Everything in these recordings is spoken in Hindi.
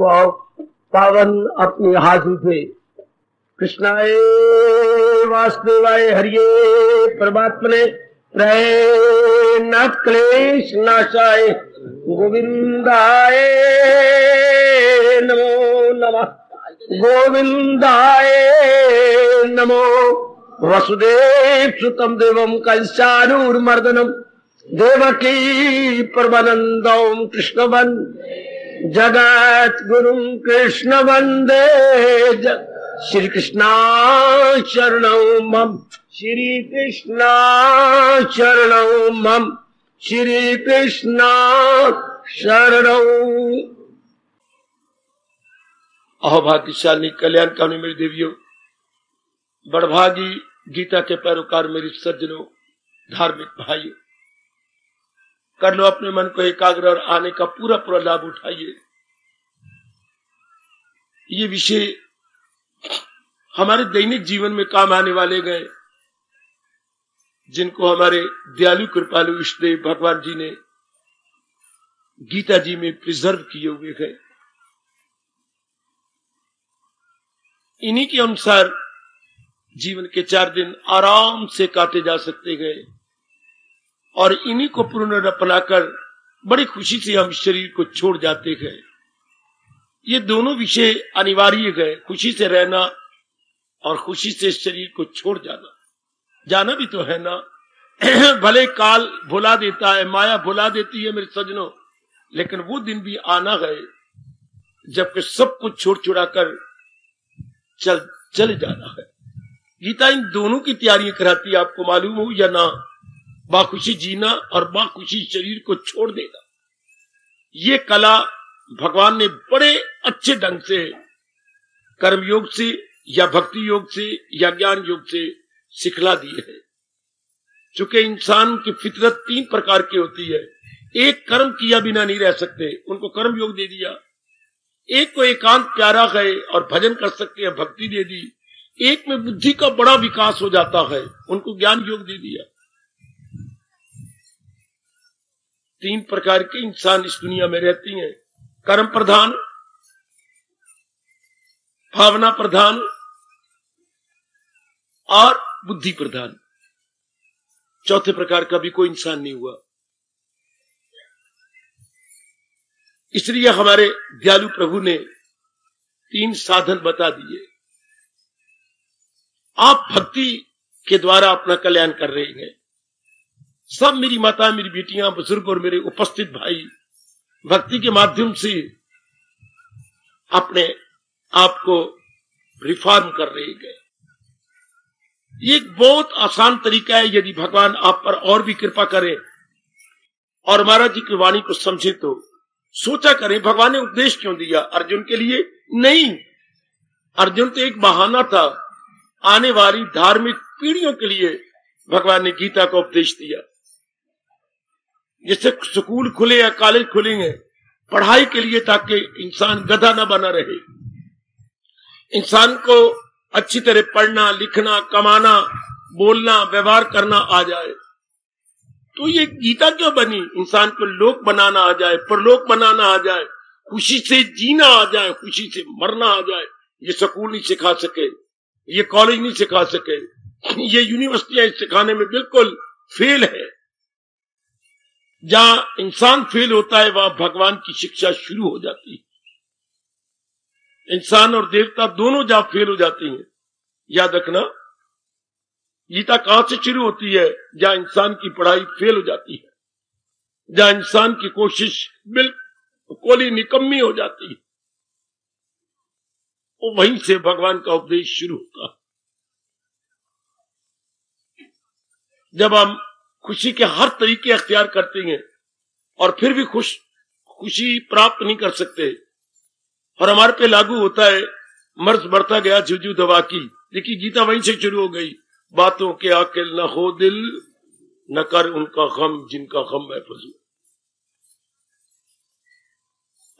पावन अपनी हाथों से। कृष्णाय वासुदेवाय हरिये परमात्मने प्रय न क्लेश नाशाय गोविंदाय नमो नमः। गोविंदाय नमो। वसुदेव सुतम देवम कंसानूरमर्दनम देवकी परमानंदम कृष्ण जगत गुरु कृष्ण वंदे। श्री कृष्णा शरणं मम। श्री कृष्णा शरणं मम। श्री कृष्णा शरणं। अहोभाग्यशाली कल्याणकामी मेरी देवियों, बड़भागी गीता के पैरोकार मेरी सज्जनों, धार्मिक भाइयों, कर लो अपने मन को एकाग्र और आने का पूरा पूरा लाभ उठाइए। ये विषय हमारे दैनिक जीवन में काम आने वाले गए, जिनको हमारे दयालु कृपालु इष्टदेव भगवान जी ने गीता जी में प्रिजर्व किए हुए गए। इन्हीं के अनुसार जीवन के 4 दिन आराम से काटे जा सकते गए और इन्हीं को पूर्ण अपनाकर बड़ी खुशी से हम शरीर को छोड़ जाते गए। ये दोनों विषय अनिवार्य गए, खुशी से रहना और खुशी से शरीर को छोड़ जाना। जाना भी तो है ना। भले काल भुला देता है, माया भुला देती है मेरे सज्जनों, लेकिन वो दिन भी आना गए जबकि सब कुछ छोड़ छुड़ा कर चले जाना है। गीता इन दोनों की तैयारियां कराती है, आपको मालूम हो या ना। बाखुशी जीना और बाखुशी शरीर को छोड़ देना, ये कला भगवान ने बड़े अच्छे ढंग से कर्मयोग से या भक्ति योग से या ज्ञान योग से सिखला दी है। चूंकि इंसान की फितरत 3 प्रकार की होती है। एक कर्म किया बिना नहीं रह सकते, उनको कर्म योग दे दिया। एक को एकांत प्यारा है और भजन कर सकते हैं, भक्ति दे दी। एक में बुद्धि का बड़ा विकास हो जाता है, उनको ज्ञान योग दे दिया। 3 प्रकार के इंसान इस दुनिया में रहती हैं, कर्म प्रधान, भावना प्रधान और बुद्धि प्रधान। चौथे प्रकार का भी कोई इंसान नहीं हुआ। इसलिए हमारे दयालु प्रभु ने 3 साधन बता दिए। आप भक्ति के द्वारा अपना कल्याण कर रहे हैं। सब मेरी माता, मेरी बेटियां, बुजुर्ग और मेरे उपस्थित भाई भक्ति के माध्यम से अपने आप को रिफॉर्म कर रहे हैं। ये एक बहुत आसान तरीका है। यदि भगवान आप पर और भी कृपा करें और महाराज जी की वाणी को समझे तो सोचा करें, भगवान ने उपदेश क्यों दिया? अर्जुन के लिए नहीं, अर्जुन तो एक बहाना था। आने वाली धार्मिक पीढ़ियों के लिए भगवान ने गीता का उपदेश दिया। जैसे स्कूल खुले या कॉलेज खुलेंगे पढ़ाई के लिए, ताकि इंसान गधा न बना रहे, इंसान को अच्छी तरह पढ़ना, लिखना, कमाना, बोलना, व्यवहार करना आ जाए। तो ये गीता क्यों बनी? इंसान को लोक बनाना आ जाए, परलोक बनाना आ जाए, खुशी से जीना आ जाए, खुशी से मरना आ जाए। ये स्कूल नहीं सिखा सके, ये कॉलेज नहीं सिखा सके, ये यूनिवर्सिटियां सिखाने में बिल्कुल फेल है। जहां इंसान फेल होता है वहां भगवान की शिक्षा शुरू हो जाती है। इंसान और देवता दोनों जहां फेल हो जाते हैं, याद रखना गीता कहां से शुरू होती है? जहां इंसान की पढ़ाई फेल हो जाती है, जहां इंसान की कोशिश बिल्कुल ही निकम्मी हो जाती है, वो वहीं से भगवान का उपदेश शुरू होता है। जब हम खुशी के हर तरीके अख्तियार करते हैं और फिर भी खुशी प्राप्त नहीं कर सकते, और हमारे पे लागू होता है मर्ज बढ़ता गया जुजू दवा की। देखिए गीता वहीं से शुरू हो गई, बातों के आकिल न हो दिल, न कर उनका गम जिनका गम है फजूल।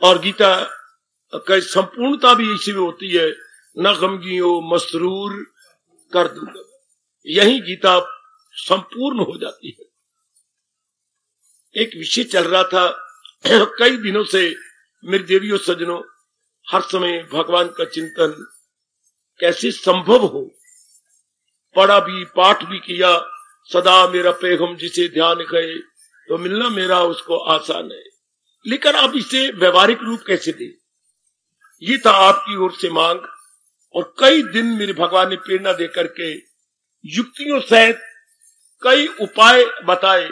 और गीता का संपूर्णता भी इसी में होती है, न गमगियो मसरूर कर दूंगा। यही गीता संपूर्ण हो जाती है। एक विषय चल रहा था कई दिनों से मेरे देवियों सज्जनों, हर समय भगवान का चिंतन कैसे संभव हो। पढ़ा भी, पाठ भी किया, सदा मेरा पैगम जिसे ध्यान गए, तो मिलना मेरा उसको आसान है, लेकिन आप इसे व्यवहारिक रूप कैसे दें, ये था आपकी ओर से मांग। और कई दिन मेरे भगवान ने प्रेरणा देकर के युक्तियों सहित कई उपाय बताए।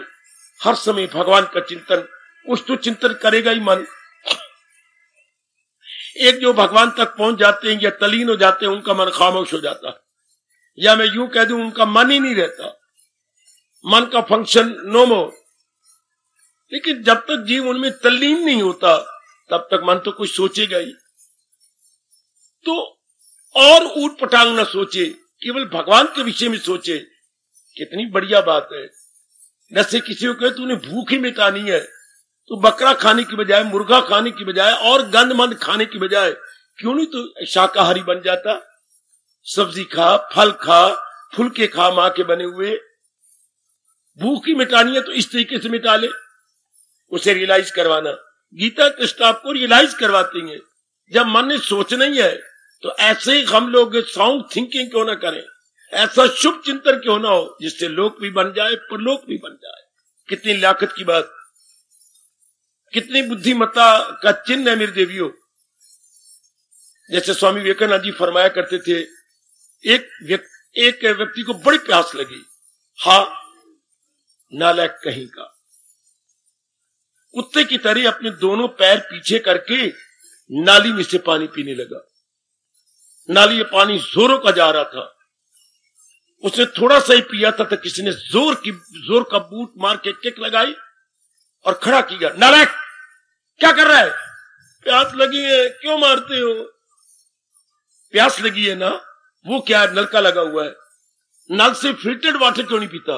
हर समय भगवान का चिंतन, कुछ तो चिंतन करेगा ही मन। एक जो भगवान तक पहुंच जाते हैं या तलीन हो जाते हैं, उनका मन खामोश हो जाता है, या मैं यूं कह दूं उनका मन ही नहीं रहता, मन का फंक्शन नो मोर। लेकिन जब तक जीव उनमें तल्लीन नहीं होता, तब तक मन तो कुछ सोचेगा ही। तो और ऊट पटांग न सोचे, केवल भगवान के विषय में सोचे, कितनी बढ़िया बात है। जैसे किसी को कहे तूने भूख ही मिटानी है, तो बकरा खाने की बजाय, मुर्गा खाने की बजाय और गंदमंद खाने की बजाय क्यों नहीं तो शाकाहारी बन जाता। सब्जी खा, फल खा, फुलके खा, मां के बने हुए। भूख ही मिटानी है तो इस तरीके से मिटा ले, उसे रियलाइज करवाना। गीता कृष्ण आपको रियलाइज करवाती है, जब मन ने सोचना ही है तो ऐसे ही हम लोग साउंड थिंकिंग क्यों ना करें, ऐसा शुभ चिंतन क्यों ना हो जिससे लोक भी बन जाए, परलोक भी बन जाए। कितनी लाकत की बात, कितनी बुद्धिमत्ता का चिन्ह है मेरे देवियों। जैसे स्वामी विवेकानंद जी फरमाया करते थे, एक व्यक्ति को बड़ी प्यास लगी, हा नालायक कहीं का, कुत्ते की तरह अपने दोनों पैर पीछे करके नाली में से पानी पीने लगा। नाली में पानी जोरों का जा रहा था, उसने थोड़ा सा ही पिया था तो किसी ने जोर का बूट मार के किक लगाई और खड़ा किया। नालायक क्या कर रहा है, प्यास लगी है, क्यों मारते हो। प्यास लगी है ना, वो क्या है, नलका लगा हुआ है, नल से फिल्टर्ड वाटर क्यों नहीं पीता।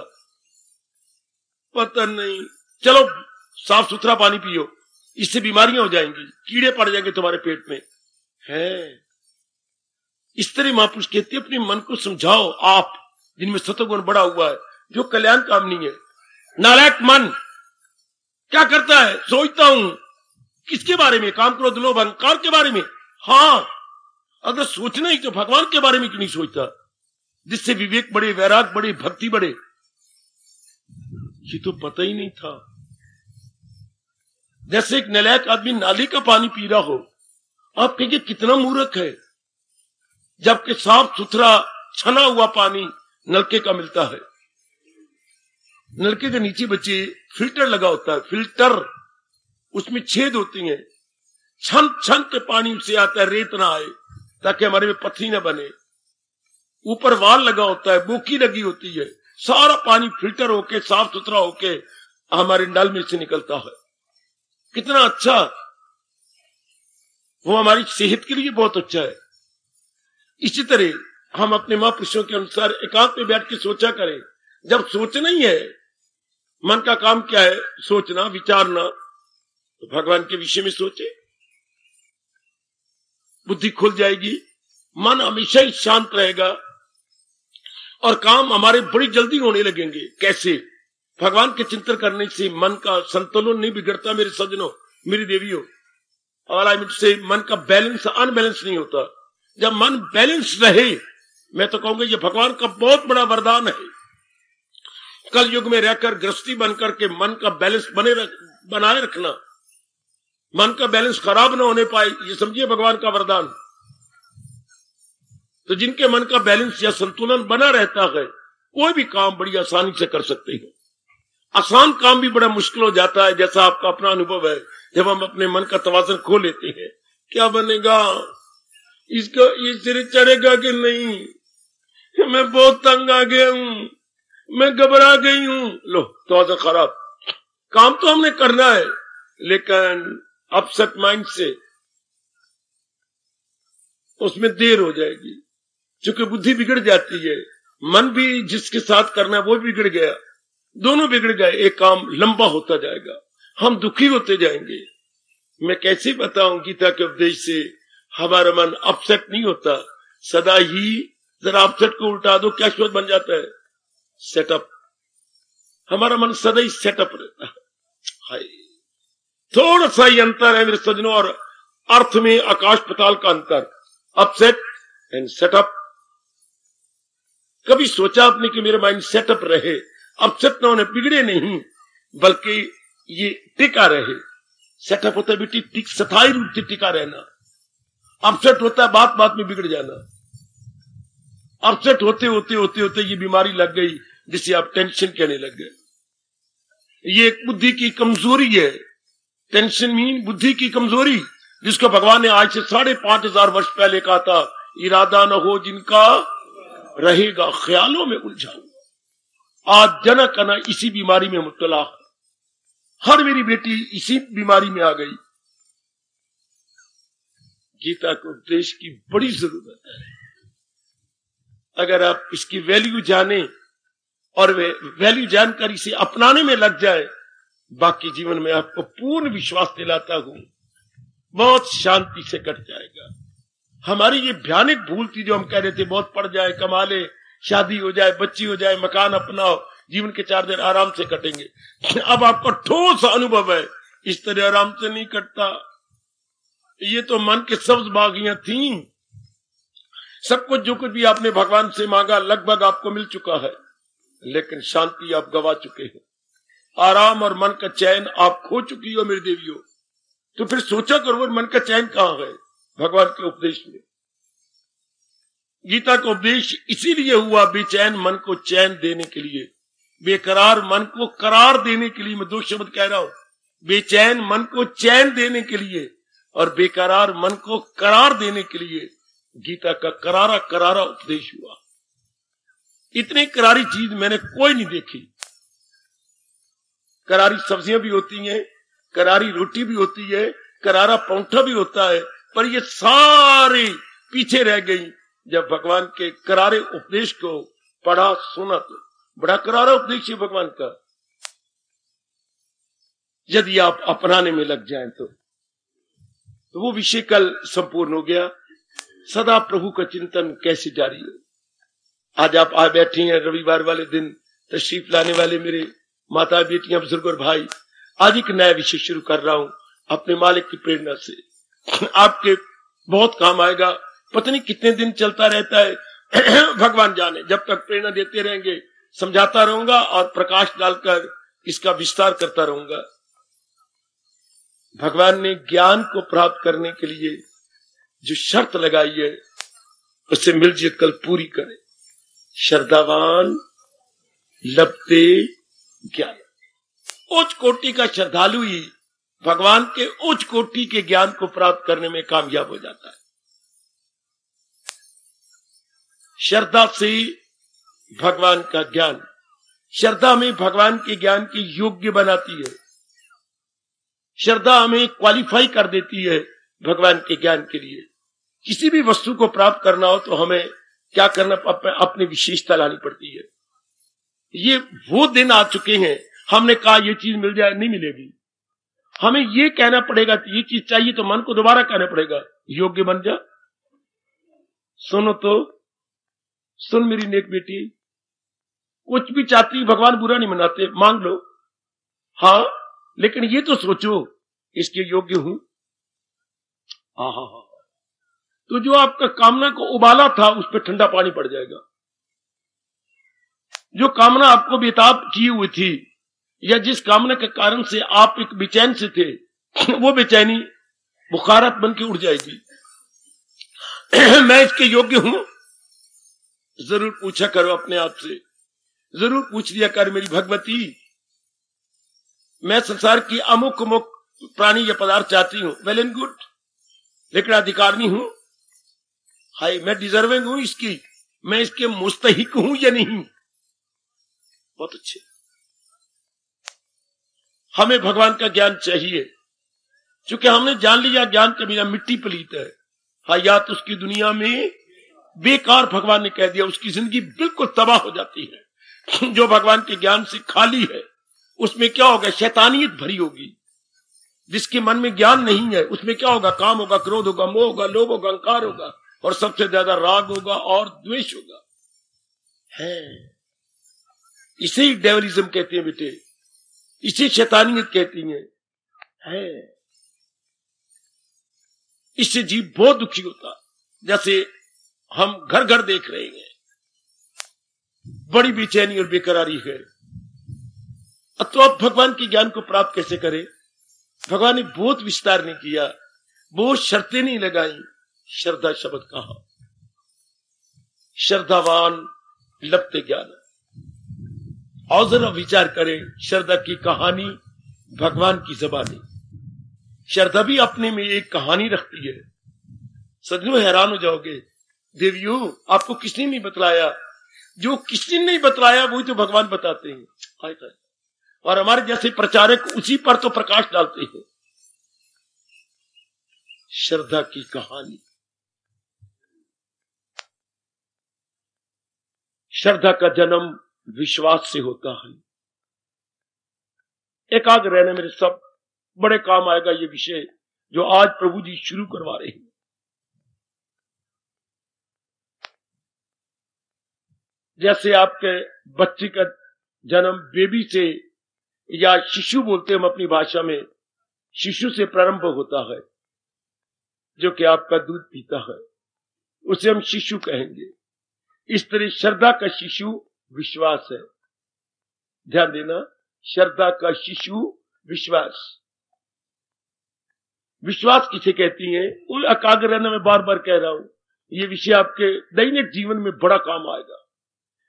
पता नहीं, चलो साफ सुथरा पानी पियो, इससे बीमारियां हो जाएंगी, कीड़े पड़ जाएंगे तुम्हारे पेट में है। इस तरह महापुरुष कहते अपने मन को समझाओ, आप जिनमें सतोगुण बड़ा हुआ है, जो कल्याण कामनी है। नालायक मन क्या करता है, सोचता हूं किसके बारे में, काम क्रोध लोभ अहंकार के बारे में। हाँ, अगर सोचना ही तो भगवान के बारे में क्यों नहीं सोचता, जिससे विवेक बढ़े, वैराग बढ़े, भक्ति बढ़े। ये तो पता ही नहीं था। जैसे एक नालायक आदमी नाली का पानी पी रहा हो, आप कहेंगे कितना मूर्ख है, जबकि साफ सुथरा छना हुआ पानी नलके का मिलता है। नलके के नीचे बच्चे फिल्टर लगा होता है, फिल्टर, उसमें छेद होती हैं, छन छन के पानी उससे आता है, रेत ना आए, ताकि हमारे में पथरी ना बने। ऊपर वाल लगा होता है, बोकी लगी होती है, सारा पानी फिल्टर होके साफ सुथरा होके हमारे नल में से निकलता है। कितना अच्छा, वो हमारी सेहत के लिए बहुत अच्छा है। इसी तरह हम अपने महापुरुषों के अनुसार एकांत में बैठ के सोचा करें। जब सोचना ही है, मन का काम क्या है, सोचना, विचारना, तो भगवान के विषय में सोचे, बुद्धि खुल जाएगी, मन हमेशा ही शांत रहेगा और काम हमारे बड़ी जल्दी होने लगेंगे। कैसे, भगवान के चिंतन करने से मन का संतुलन नहीं बिगड़ता मेरे सज्जनों, मेरी देवियों। अलाइनमेंट से मन का बैलेंस अनबैलेंस नहीं होता। जब मन बैलेंस रहे, मैं तो कहूंगा ये भगवान का बहुत बड़ा वरदान है। कल युग में रहकर गृहस्थी बनकर के मन का बैलेंस बनाए रखना, मन का बैलेंस खराब ना होने पाए, ये समझिए भगवान का वरदान। तो जिनके मन का बैलेंस या संतुलन बना रहता है, कोई भी काम बड़ी आसानी से कर सकते हैं। आसान काम भी बड़ा मुश्किल हो जाता है, जैसा आपका अपना अनुभव है। जब हम अपने मन का तवाज़ुन खो लेते हैं, क्या बनेगा, इसका ये सिर चढ़ेगा कि नहीं, मैं बहुत तंग आ गया हूं, मैं घबरा गई हूं, लो तवाज़ुन खराब। काम तो हमने करना है, लेकिन अपसेट माइंड से उसमें देर हो जाएगी, क्योंकि बुद्धि बिगड़ जाती है। मन भी जिसके साथ करना है वो भी बिगड़ गया, दोनों बिगड़ गए, एक काम लंबा होता जाएगा, हम दुखी होते जाएंगे। मैं कैसे बताऊं, गीता के उपदेश से हमारा मन अपसेट नहीं होता, सदा ही, जरा अपसेट को उल्टा दो, क्या शब्द बन जाता है, सेटअप। हमारा मन सदा ही सेटअप रहता है। थोड़ा सा ही अंतर है मेरे सज्जनों और अर्थ में आकाश पताल का अंतर। Upset and setup. कभी सोचा आपने कि मेरा माइंड सेटअप रहे, अपसेट ना होने, बिगड़े नहीं, बल्कि ये टिका रहे। सेटअप होता है बेटी स्थायी रूप से टिका रहना, अपसेट होता है बात बात में बिगड़ जाना। अपसेट होते होते होते होते ये बीमारी लग गई जिसे आप टेंशन कहने लग गए। ये एक बुद्धि की कमजोरी है। टेंशन मीन बुद्धि की कमजोरी, जिसको भगवान ने आज से 5,500 वर्ष पहले कहा था, इरादा न हो जिनका रहेगा ख्यालों में उलझाऊ। आज जनक अना इसी बीमारी में मुब्तला, हर मेरी बेटी इसी बीमारी में आ गई। गीता को उपदेश की बड़ी जरूरत है। अगर आप इसकी वैल्यू जाने और वे वैल्यू जानकर इसे अपनाने में लग जाए, बाकी जीवन में आपको पूर्ण विश्वास दिलाता हूं बहुत शांति से कट जाएगा। हमारी ये भयानक भूल थी जो हम कह रहे थे बहुत पढ़ जाए, कमा ले, शादी हो जाए, बच्ची हो जाए, मकान अपनाओ, जीवन के 4 दिन आराम से कटेंगे। अब आपका ठोस अनुभव है इस तरह आराम से नहीं कटता। ये तो मन के सब्ज बागियां थी, सब कुछ जो कुछ भी आपने भगवान से मांगा लगभग आपको मिल चुका है, लेकिन शांति आप गवा चुके हैं, आराम और मन का चैन आप खो चुकी हो मेरी देवियों। तो फिर सोचा करो मन का चैन कहां है? भगवान के उपदेश में। गीता का उपदेश इसीलिए हुआ बेचैन मन को चैन देने के लिए, बेकरार मन को करार देने के लिए। मैं 2 शब्द कह रहा हूं, बेचैन मन को चैन देने के लिए और बेकरार मन को करार देने के लिए गीता का करारा करारा उपदेश हुआ। इतनी करारी चीज मैंने कोई नहीं देखी। करारी सब्जियां भी होती हैं, करारी रोटी भी होती है, करारा पौंठा भी होता है, पर ये सारे पीछे रह गई जब भगवान के करारे उपदेश को पढ़ा सुना। तो बड़ा करारा उपदेश है भगवान का, यदि आप अपनाने में लग जाएं तो वो विषय कल संपूर्ण हो गया। सदा प्रभु का चिंतन कैसे जारी हो। आज आप आ बैठी हैं रविवार वाले दिन, तशरीफ लाने वाले मेरे माता बेटियां बुजुर्ग और भाई, आज एक नया विषय शुरू कर रहा हूं अपने मालिक की प्रेरणा से। आपके बहुत काम आएगा, पता नहीं कितने दिन चलता रहता है भगवान जाने। जब तक प्रेरणा देते रहेंगे समझाता रहूंगा और प्रकाश डालकर इसका विस्तार करता रहूंगा। भगवान ने ज्ञान को प्राप्त करने के लिए जो शर्त लगाई है उससे मिलजुल कल पूरी करें। श्रद्धावान लभते ज्ञान। उच्च कोटि का श्रद्धालु ही भगवान के उच्च कोटि के ज्ञान को प्राप्त करने में कामयाब हो जाता है। श्रद्धा से भगवान का ज्ञान, श्रद्धा में भगवान के ज्ञान के योग्य बनाती है। श्रद्धा हमें क्वालिफाई कर देती है भगवान के ज्ञान के लिए। किसी भी वस्तु को प्राप्त करना हो तो हमें क्या करना, अपनी विशेषता लानी पड़ती है। ये वो दिन आ चुके हैं, हमने कहा ये चीज मिल जाए, नहीं मिलेगी। हमें ये कहना पड़ेगा कि ये चीज चाहिए, तो मन को दोबारा कहना पड़ेगा योग्य बन जा। सुनो तो सुन मेरी नेक बेटी, कुछ भी चाहती भगवान बुरा नहीं मनाते, मांग लो, हाँ, लेकिन ये तो सोचो इसके योग्य हूं। हाँ, तो जो आपका कामना को उबाला था उस पर ठंडा पानी पड़ जाएगा। जो कामना आपको बेताब की हुई थी या जिस कामना के कारण से आप एक बेचैन से थे, वो बेचैनी बुखारत बन के उड़ जाएगी। मैं इसके योग्य हूं? जरूर पूछा करो अपने आप से, जरूर पूछ लिया कर मेरी भगवती, मैं संसार की अमुक अमुक प्राणी या पदार्थ चाहती हूं, वेल एंड गुड, लेकिन अधिकारनी हूं? हाय, मैं डिजर्विंग हूं इसकी, मैं इसके मुस्तहिक हूं या नहीं? बहुत अच्छे। हमें भगवान का ज्ञान चाहिए, क्योंकि हमने जान लिया ज्ञान के बिना मिट्टी पलीत है। हयात उसकी दुनिया में बेकार, भगवान ने कह दिया, उसकी जिंदगी बिल्कुल तबाह हो जाती है। जो भगवान के ज्ञान से खाली है उसमें क्या होगा? शैतानियत भरी होगी। जिसके मन में ज्ञान नहीं है उसमें क्या होगा? काम होगा, क्रोध होगा, मोह होगा, लोभ होगा, अहंकार होगा और सबसे ज्यादा राग होगा और द्वेष होगा। है, इसे ही डेवलिज्म कहते हैं बेटे, इसे शैतानियत कहती है। इससे जीव बहुत दुखी होता। जैसे हम घर घर देख रहे हैं, बड़ी बेचैनी और बेकरारी है। तो अब भगवान के ज्ञान को प्राप्त कैसे करें? भगवान ने बहुत विस्तार नहीं किया, बहुत शर्तें नहीं लगाई। श्रद्धा शब्द कहा, श्रद्धावान लभते ज्ञान। और जरा विचार करें, श्रद्धा की कहानी भगवान की ज़बानी। श्रद्धा भी अपने में एक कहानी रखती है। सज्जनों हैरान हो जाओगे, देवियों आपको किसने नहीं बतलाया? जो किसी ने नहीं बतलाया वही तो भगवान बताते हैं। और हमारे जैसे प्रचारक उसी पर तो प्रकाश डालते हैं। श्रद्धा की कहानी। श्रद्धा का जन्म विश्वास से होता है। एकाग्र रहने मेरे सब बड़े काम आएगा ये विषय जो आज प्रभु जी शुरू करवा रहे हैं। जैसे आपके बच्चे का जन्म बेबी से या शिशु बोलते हैं हम अपनी भाषा में, शिशु से प्रारंभ होता है, जो कि आपका दूध पीता है, उसे हम शिशु कहेंगे। इस तरह श्रद्धा का शिशु विश्वास है। ध्यान देना, श्रद्धा का शिशु विश्वास। विश्वास किसे कहती है? वो एकाग्र रहना, मैं बार बार कह रहा हूं, ये विषय आपके दैनिक जीवन में बड़ा काम आएगा।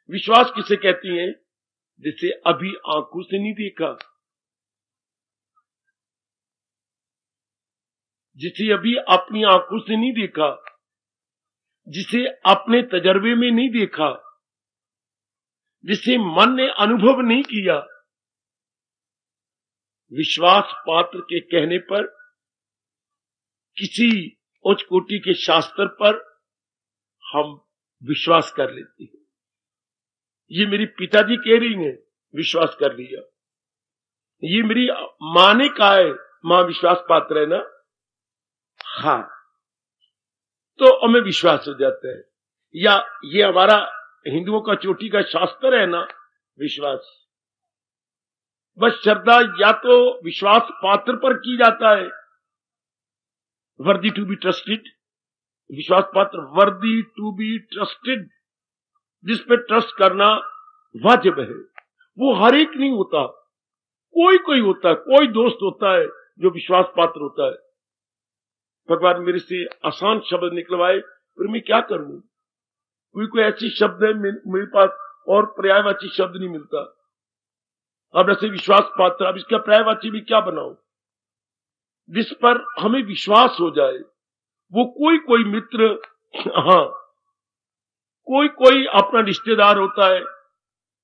विश्वास किसे कहती है? जिसे अभी आंखों से नहीं देखा, जिसे अभी अपनी आंखों से नहीं देखा, जिसे अपने तजर्बे में नहीं देखा, जिसे मन ने अनुभव नहीं किया। विश्वास पात्र के कहने पर, किसी उच्च कोटि के शास्त्र पर हम विश्वास कर लेते हैं। ये मेरी पिताजी कह रही हैं, विश्वास कर लिया। ये मेरी मां ने कहा है, मां विश्वास पात्र है ना, हाँ, तो हमें विश्वास हो जाता है। या ये हमारा हिंदुओं का चोटी का शास्त्र है ना, विश्वास। बस श्रद्धा या तो विश्वास पात्र पर की जाता है, वर्दी टू बी ट्रस्टेड, विश्वास पात्र वर्दी टू बी ट्रस्टेड, जिस पे ट्रस्ट करना वाजिब है। वो हर एक नहीं होता, कोई कोई होता है, कोई दोस्त होता है जो विश्वास पात्र होता है। भगवान मेरे से आसान शब्द निकलवाए, फिर मैं क्या करूं? कोई ऐसी शब्द है मेरे पास और पर्यायवाची शब्द नहीं मिलता। अब ऐसे विश्वास पात्र, अब इसका पर्यायवाची भी क्या बनाऊं जिस पर हमें विश्वास हो जाए? वो कोई कोई मित्र, हाँ, कोई कोई अपना रिश्तेदार होता है,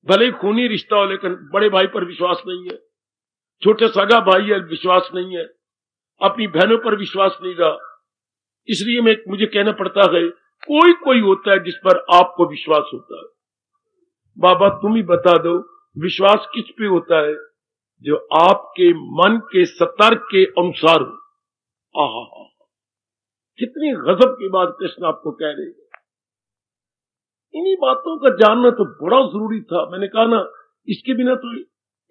भले खूनी रिश्ता हो, लेकिन बड़े भाई पर विश्वास नहीं है, छोटे सगा भाई है, विश्वास नहीं है, अपनी बहनों पर विश्वास नहीं रहा। इसलिए मुझे कहना पड़ता है, कोई कोई होता है जिस पर आपको विश्वास होता है। बाबा तुम ही बता दो, विश्वास किस पे होता है? जो आपके मन के सतर्क के अनुसार हो। आहा, कितनी गजब की बात कृष्ण आपको कह रहे हैं। इन्हीं बातों का जानना तो बड़ा जरूरी था। मैंने कहा ना, इसके बिना तो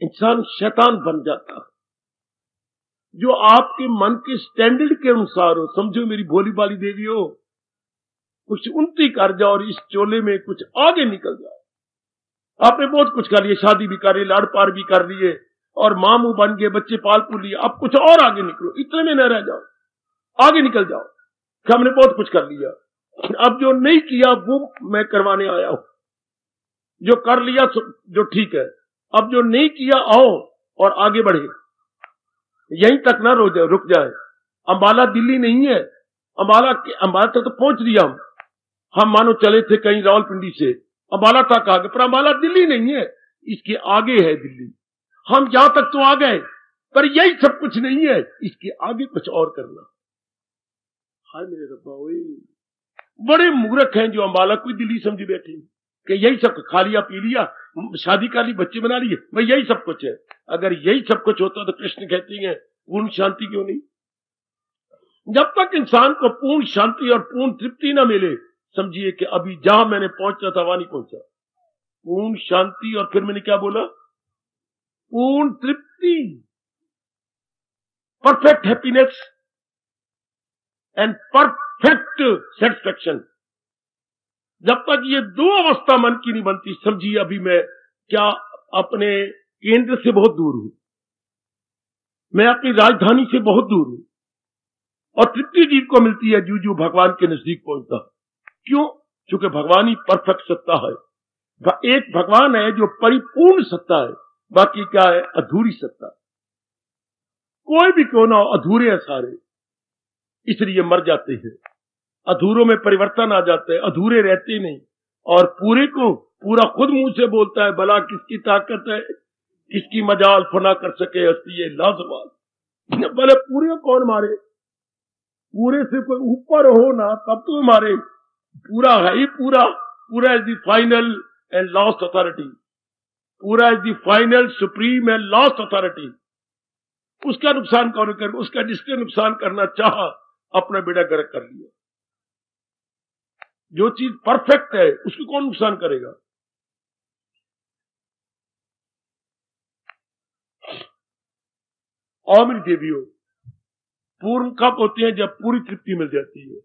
इंसान शैतान बन जाता है। जो आपके मन के स्टैंडर्ड के अनुसार हो, समझो मेरी भोली भाली देवी हो, कुछ उन्नति कर जाओ और इस चोले में कुछ आगे निकल जाओ। आपने बहुत कुछ कर लिया, शादी भी कर ली, लाड़ पार भी कर लिए, और मामू बन गए, बच्चे पाल पुल लिए, अब कुछ और आगे निकलो, इतने में न रह जाओ, आगे निकल जाओ। हमने बहुत कुछ कर लिया, अब जो नहीं किया वो मैं करवाने आया हूं। जो कर लिया जो ठीक है, अब जो नहीं किया आओ और आगे बढ़े, यहीं तक ना रुक जाए। अंबाला दिल्ली नहीं है, अंबाला तक तो पहुंच दिया हम मानो चले थे कहीं रावलपिंडी से, अंबाला तक आ गए, पर अंबाला दिल्ली नहीं है, इसके आगे है दिल्ली। हम यहां तक तो आ गए, पर यही सब कुछ नहीं है, इसके आगे कुछ और करना। हाय मेरे रब्बा, बड़े मूर्ख हैं जो अंबाला को दिल्ली समझ बैठे कि यही सब खा लिया, पी लिया, शादी कर ली, बच्चे बना लिए, भाई यही सब कुछ है। अगर यही सब कुछ होता तो कृष्ण कहती हैं पूर्ण शांति क्यों नहीं? जब तक इंसान को पूर्ण शांति और पूर्ण तृप्ति ना मिले, समझिए कि अभी जहां मैंने पहुंचना था वहां नहीं पहुंचा। पूर्ण शांति, और फिर मैंने क्या बोला? पूर्ण तृप्ति, perfect happiness. And perfect satisfaction. जब तक ये दो अवस्था मन की नहीं बनती, समझिए अभी मैं क्या अपने केंद्र से बहुत दूर हूं, मैं अपनी राजधानी से बहुत दूर हूं, और तृप्ति जीव को मिलती है जो जो भगवान के नजदीक पहुंचता है। क्यों? क्योंकि भगवान ही परफेक्ट सत्ता है। एक भगवान है जो परिपूर्ण सत्ता है, बाकी क्या है? अधूरी सत्ता। कोई भी क्यों ना हो, अधूरे हैं सारे, इसलिए मर जाते हैं। अधूरों में परिवर्तन आ जाते हैं, अधूरे रहते नहीं। और पूरे को पूरा खुद मुंह से बोलता है, भला किसकी ताकत है, किसकी मजाल फना कर सके हस्ती ये लाजवाब। भले पूरे कौन मारे, पूरे से कोई ऊपर हो ना तब तो मारे। पूरा है ही पूरा, पूरा is the final and last authority, पूरा is the final supreme and last authority. उसका नुकसान कौन कर, उसका जिसने नुकसान करना चाहा अपना बेड़ा गर्क कर लिया। जो चीज परफेक्ट है उसको कौन नुकसान करेगा? और मेरी देवियों, पूर्ण कब होते हैं? जब पूरी तृप्ति मिल जाती है,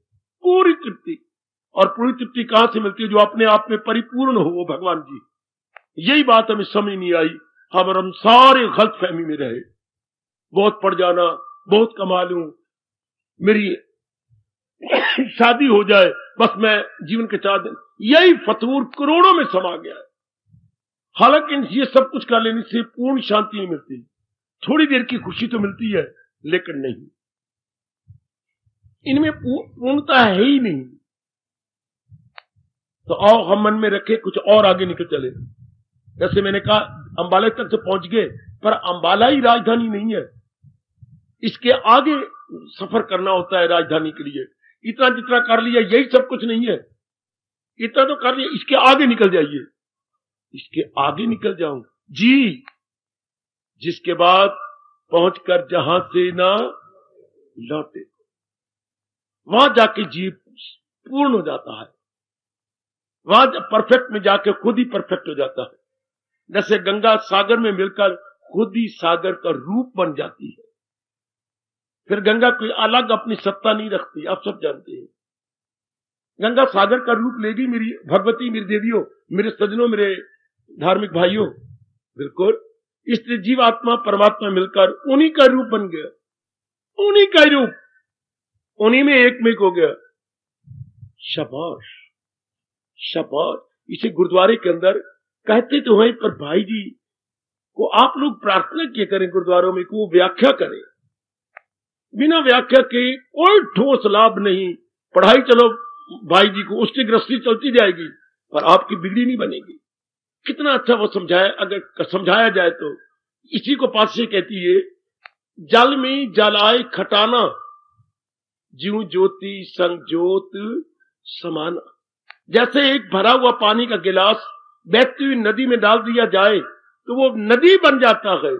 पूरी तृप्ति। और पूरी तृप्ति कहां से मिलती है? जो अपने आप में परिपूर्ण हो, वो भगवान जी। यही बात हमें समझ नहीं आई, हम सारे गलत फहमी में रहे। बहुत पढ़ जाना, बहुत कमा लूं, मेरी शादी हो जाए, बस मैं जीवन के 4 दिन, यही फतूर करोड़ों में समा गया है। हालांकि ये सब कुछ कर लेने से पूर्ण शांति नहीं मिलती, थोड़ी देर की खुशी तो मिलती है, लेकिन नहीं, इनमें पूर्णता है ही नहीं। तो आओ हम मन में रखे, कुछ और आगे निकल चले। जैसे मैंने कहा, अंबाला तक तो पहुंच गए, पर अंबाला ही राजधानी नहीं है, इसके आगे सफर करना होता है राजधानी के लिए। इतना जितना कर लिया यही सब कुछ नहीं है, इतना तो कर लिया, इसके आगे निकल जाइए, इसके आगे निकल जाऊं जी, जिसके बाद पहुंचकर जहां से ना लौटे, वहां जाके जीव पूर्ण हो जाता है, वहां परफेक्ट में जाके खुद ही परफेक्ट हो जाता है। जैसे गंगा सागर में मिलकर खुद ही सागर का रूप बन जाती है। फिर गंगा कोई अलग अपनी सत्ता नहीं रखती, आप सब जानते हैं। गंगा सागर का रूप लेगी मेरी भगवती, मेरी देवियों, मेरे सज्जनों, मेरे धार्मिक भाइयों, बिल्कुल। इसलिए जीवात्मा परमात्मा मिलकर उन्हीं का रूप बन गया, उन्हीं का रूप, उन्हीं में एक हो गया। शाबाश शाबाश। इसे गुरुद्वारे के अंदर कहते तो हैं, पर भाई जी को आप लोग प्रार्थना किया करें गुरुद्वारों में, को व्याख्या करें। बिना व्याख्या के कोई ठोस लाभ नहीं। पढ़ाई चलो भाई जी को, उसकी गृहस्थी चलती जाएगी, पर आपकी बिगड़ी नहीं बनेगी। कितना अच्छा वो समझाया, अगर समझाया जाए तो। इसी को पासे कहती है, जल में जलाए खटाना, ज्यों ज्योति संग ज्योत समाना। जैसे एक भरा हुआ पानी का गिलास बहती हुई नदी में डाल दिया जाए तो वो नदी बन जाता है।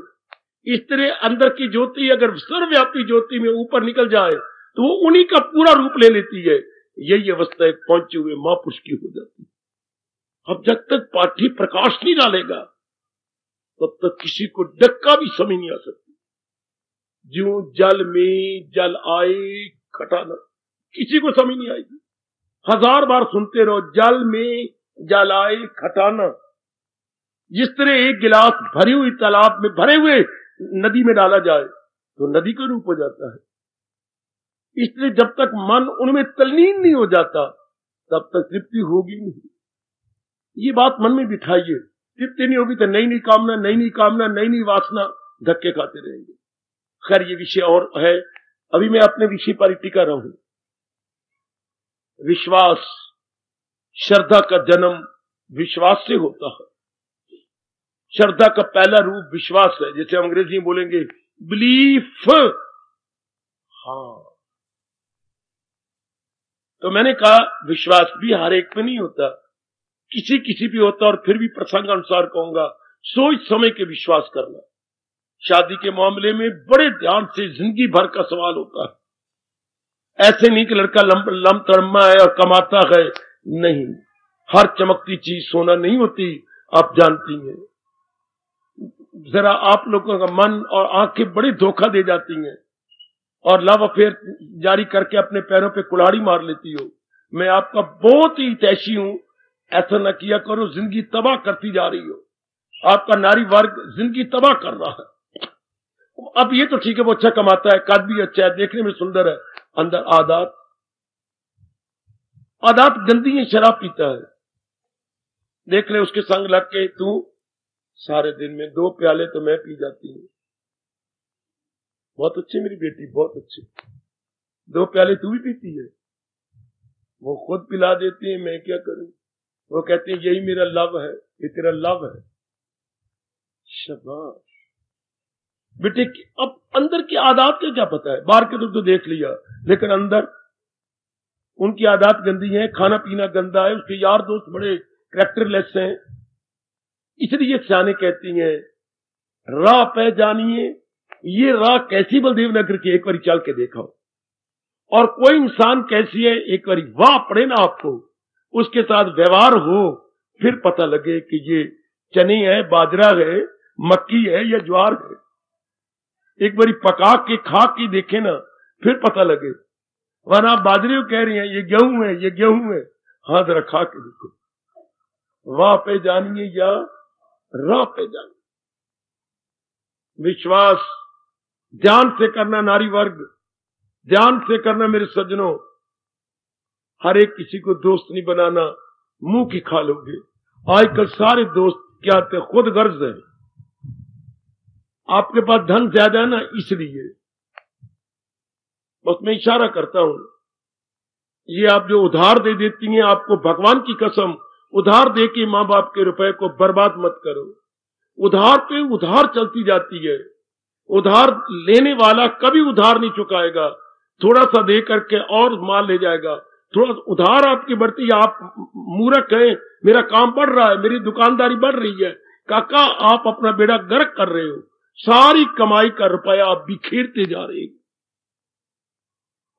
इस तरह अंदर की ज्योति अगर सर्वव्यापी ज्योति में ऊपर निकल जाए तो वो उन्हीं का पूरा रूप ले लेती है। यही अवस्था एक पहुंचे हुए महापुरुष की हो जाती है। अब जब तक पाठी प्रकाश नहीं डालेगा तब तक किसी को डक्का भी समझ नहीं आ सकती। ज्यों जल में जल आए खटाना, किसी को समझ नहीं आएगी। 1000 बार सुनते रहो, जल में जल आए खटाना। जिस तरह एक गिलास भरी हुई तालाब में भरे हुए नदी में डाला जाए तो नदी का रूप हो जाता है। इसलिए जब तक मन उनमें तल्लीन नहीं हो जाता तब तक तृप्ति होगी नहीं। ये बात मन में बिठाइए। तृप्ति नहीं होगी तो नई नई कामना, नई नई कामना, नई नई वासना, धक्के खाते रहेंगे। खैर ये विषय और है, अभी मैं अपने विषय पर टिका रहा हूं। विश्वास, श्रद्धा का जन्म विश्वास से होता है। श्रद्धा का पहला रूप विश्वास है, जैसे अंग्रेजी में बोलेंगे बिलीफ। हाँ, तो मैंने कहा विश्वास भी हर एक पे नहीं होता, किसी किसी भी होता, और फिर भी प्रसंग अनुसार कहूंगा सोच समय के विश्वास करना। शादी के मामले में बड़े ध्यान से जिंदगी भर का सवाल होता है। ऐसे नहीं कि लड़का लम तड़मा है और कमाता है, नहीं। हर चमकती चीज सोना नहीं होती, आप जानती हैं। जरा आप लोगों का मन और आंखें बड़ी धोखा दे जाती हैं। और लव अफेयर जारी करके अपने पैरों पे कुल्हाड़ी मार लेती हो। मैं आपका बहुत ही हितैषी हूं, ऐसा न किया करो, जिंदगी तबाह करती जा रही हो। आपका नारी वर्ग जिंदगी तबाह कर रहा है। अब ये तो ठीक है, वो अच्छा कमाता है, कद भी अच्छा है, देखने में सुंदर है, अंदर आदत गंदी है, शराब पीता है। देख ले उसके संग लग के तू सारे दिन में 2 प्याले तो मैं पी जाती हूँ। बहुत अच्छी मेरी बेटी, बहुत अच्छी, 2 प्याले तू भी पीती है। वो खुद पिला देती है, मैं क्या करूं। वो कहते हैं यही मेरा लव है, ये तेरा लव है। शाबाश बेटे। अब अंदर की आदत का क्या पता है, बाहर के तो देख लिया, लेकिन अंदर उनकी आदत गंदी है, खाना पीना गंदा है, उसके यार दोस्त बड़े कैरेक्टरलेस हैं। इसलिए सियाने कहती हैं राह पे जानिए, ये राह कैसी बलदेव नगर की, एक बार चल के देखा हो, और कोई इंसान कैसी है एक बार वाह पड़े ना आपको, उसके साथ व्यवहार हो, फिर पता लगे कि ये चने है, बाजरा है, मक्की है या ज्वार है। एक बारी पका के खा के देखे ना, फिर पता लगे। वरना आप बाजरे को कह रही हैं ये गेहूं है, ये गेहूं है। हाँ जरा खा के देखो, वाह पे जानिए या राह पे जानिए। विश्वास ध्यान से करना, नारी वर्ग ध्यान से करना मेरे सज्जनों। हर एक किसी को दोस्त नहीं बनाना, मुंह की खा लोगे। आजकल सारे दोस्त क्या होते हैं, खुद गर्ज है। आपके पास धन ज्यादा है ना, इसलिए बस मैं इशारा करता हूं। ये आप जो उधार दे देती हैं, आपको भगवान की कसम, उधार दे के मां बाप के रुपए को बर्बाद मत करो। उधार पे उधार चलती जाती है, उधार लेने वाला कभी उधार नहीं चुकाएगा, थोड़ा सा दे करके और माल ले जाएगा। थोड़ा उधार आपकी बढ़ती है, आप मूर्ख हैं, मेरा काम बढ़ रहा है, मेरी दुकानदारी बढ़ रही है। काका आप अपना बेड़ा गर्क कर रहे हो, सारी कमाई का रुपया आप बिखेरते जा रहे हैं।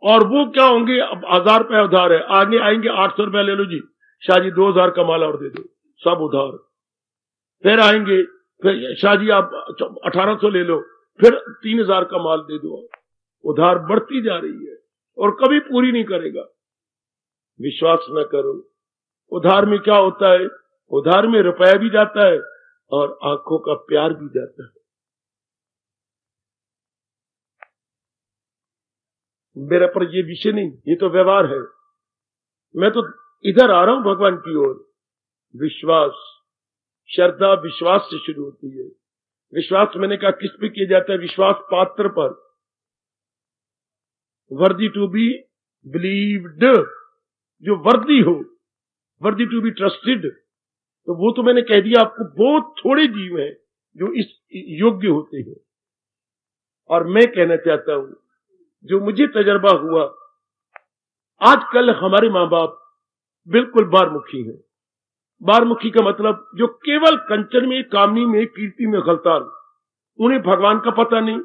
और वो क्या होंगे, अब 1000 रुपया उधार है, आगे आएंगे 800 रुपया ले लो जी, शाहजी 2000 का माल और दे दो, सब उधार। फिर आएंगे, फिर शाहजी आप 1800 ले लो, फिर 3000 का माल दे दो। उधार बढ़ती जा रही है और कभी पूरी नहीं करेगा। विश्वास न करो। उधार में क्या होता है, उधार में रुपया भी जाता है और आंखों का प्यार भी जाता है। मेरा पर ये विषय नहीं, ये तो व्यवहार है। मैं तो इधर आ रहा हूं भगवान की ओर। विश्वास, श्रद्धा विश्वास से शुरू होती है। विश्वास मैंने कहा किस पे किया जाता है, विश्वास पात्र पर। वर्दी टू बी बिलीव्ड, जो वर्दी हो, वर्दी टू बी ट्रस्टेड, तो वो तो मैंने कह दिया आपको। बहुत थोड़े जीव हैं जो इस योग्य होते हैं। और मैं कहना चाहता हूं, जो मुझे तजर्बा हुआ, आजकल हमारे मां बाप बिल्कुल बारमुखी हैं। बारमुखी का मतलब जो केवल कंचन में, कामनी में, कीर्ति में गलतान। उन्हें भगवान का पता नहीं,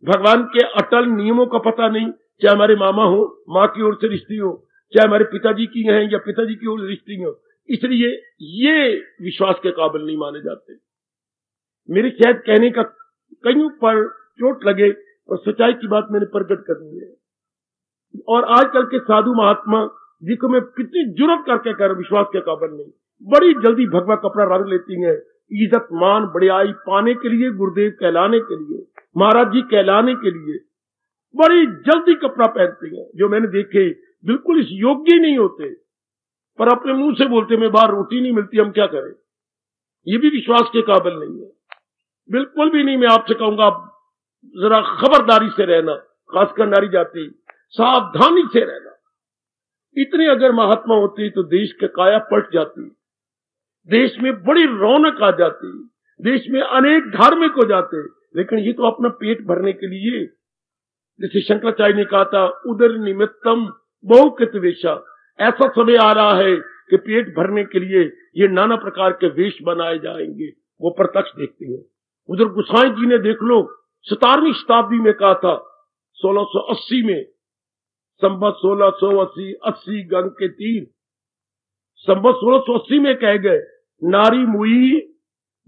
भगवान के अटल नियमों का पता नहीं। चाहे हमारे मामा हो, माँ की ओर से रिश्ती हो, चाहे हमारे पिताजी की हैं या पिताजी की ओर से रिश्ती हो, इसलिए ये विश्वास के काबिल नहीं माने जाते। मेरे शायद कहने का कईयों पर चोट लगे और सच्चाई की बात मैंने प्रकट करनी है। और आजकल के साधु महात्मा जिनको मैं कितनी जुर्रत करके कह रहा हूं, विश्वास के काबिल नहीं, बड़ी जल्दी भगवा कपड़ा रंग लेती हैं, इज्जत मान बड़ाई पाने के लिए, गुरुदेव कहलाने के लिए, महाराज जी कहलाने के लिए बड़ी जल्दी कपड़ा पहनती हैं। जो मैंने देखे बिल्कुल इस योग्य नहीं होते, पर अपने मुंह से बोलते मैं बाहर रोटी नहीं मिलती, हम क्या करें। ये भी विश्वास के काबिल नहीं है, बिल्कुल भी नहीं। मैं आपसे कहूंगा जरा खबरदारी से रहना, खासकर नारी जाति, सावधानी से रहना। इतने अगर महात्मा होते तो देश के काया पलट जाती, देश में बड़ी रौनक आ जाती, देश में अनेक धार्मिक हो जाते। लेकिन ये तो अपना पेट भरने के लिए, जैसे शंकराचार्य ने कहा था, उदर निमित्तम बहुकृत वेशा। ऐसा समय आ रहा है कि पेट भरने के लिए ये नाना प्रकार के वेश बनाए जाएंगे। वो प्रत्यक्ष देखते हैं। उधर गोसाई जी ने देख लो, 17वीं शताब्दी में कहा था, 1680 में, संबत 1680, 80 गंग के तीर, संबत 1680 में कह गए, नारी मुई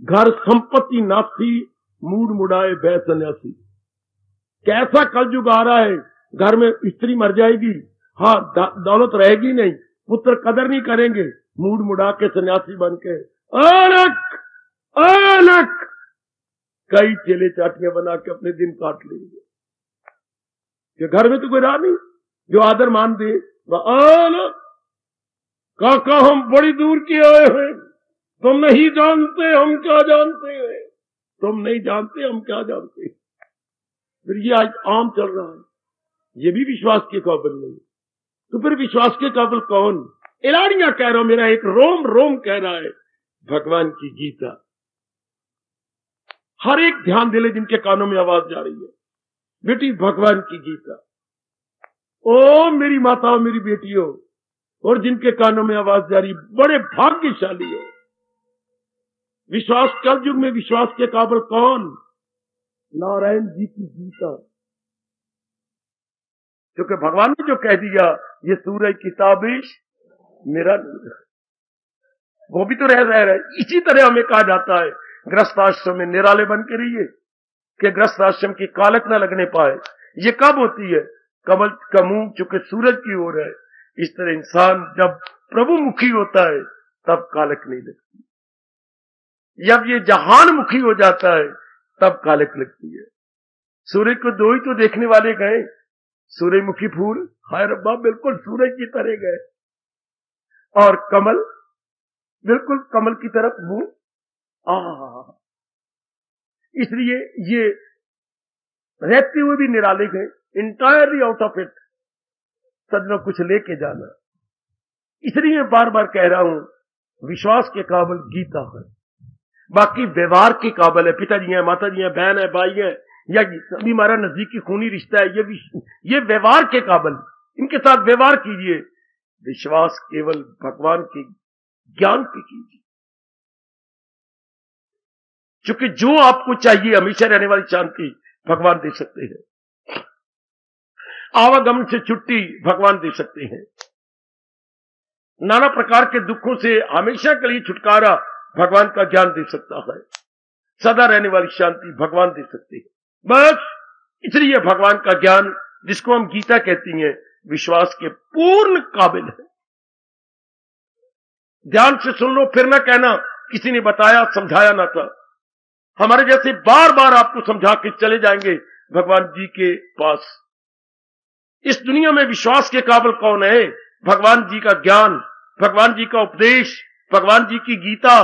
घर संपत्ति नासी, मूड मुड़ाए भय सन्यासी। कैसा कलयुग आ रहा है, घर में स्त्री मर जाएगी, हाँ दौलत रहेगी नहीं, पुत्र कदर नहीं करेंगे, मूड मुड़ा के सन्यासी बन के अलग अलग कई चेले चाटियां बना के अपने दिन काट लेंगे। कि घर में तो कोई रहा नहीं जो आदर मान दे। अलग काका हम बड़ी दूर के आए हैं, तुम नहीं जानते हम क्या जानते हैं, तुम नहीं जानते हम क्या जानते हैं। फिर ये आज आम चल रहा है, ये भी विश्वास के काबिल नहीं। तो फिर विश्वास के काबिल कौन? इलाड़ियां कह रहा हूं, मेरा एक रोम रोम कह रहा है, भगवान की गीता। हर एक ध्यान दे ले जिनके कानों में आवाज जा रही है, बेटी भगवान की गीता। ओ मेरी माताओं मेरी बेटियों, और जिनके कानों में आवाज जा रही, बड़े भाग्यशाली हो। विश्वास कल युग में विश्वास के काबिल कौन? नारायण जी की गीता। क्योंकि भगवान ने जो कह दिया, ये सूरज की ताबिश मेरा वो भी तो रह रहा है। इसी तरह हमें कहा जाता है गृहस्थ आश्रम में निराले बन के रहिए कि गृहस्थ आश्रम की कालक न लगने पाए। ये कब होती है? कमल का मुंह चूंकि सूरज की ओर है, इस तरह इंसान जब प्रभु मुखी होता है तब कालक नहीं लगती। जब ये जहान मुखी हो जाता है तब कालक लगती है। सूरज को दो ही तो देखने वाले गए, सूर्यमुखी फूल, हाय रब्बा बिल्कुल सूरज की तरह गए, और कमल बिल्कुल कमल की तरफ मुंह। इसलिए ये रहते हुए भी निराले गए, इंटायरली आउट ऑफ इट। सजनों कुछ लेके जाना। इसलिए बार बार कह रहा हूं, विश्वास के काबिल गीता है, बाकी व्यवहार के काबिल है। पिताजी हैं, माताजी हैं, बहन है, भाई है, या अभी हमारा नजदीकी खूनी रिश्ता है, ये व्यवहार के काबिल, इनके साथ व्यवहार कीजिए। विश्वास केवल भगवान के ज्ञान पे कीजिए, क्योंकि जो आपको चाहिए हमेशा रहने वाली शांति भगवान दे सकते हैं, आवागमन से छुट्टी भगवान दे सकते हैं, नाना प्रकार के दुखों से हमेशा के लिए छुटकारा भगवान का ज्ञान दे सकता है, सदा रहने वाली शांति भगवान दे सकते हैं। बस इसलिए भगवान का ज्ञान, जिसको हम गीता कहती हैं, विश्वास के पूर्ण काबिल है। ध्यान से सुन लो, फिर न कहना किसी ने बताया समझाया ना था। हमारे जैसे बार बार आपको समझा के चले जाएंगे भगवान जी के पास। इस दुनिया में विश्वास के काबिल कौन है? भगवान जी का ज्ञान, भगवान जी का उपदेश, भगवान जी की गीता,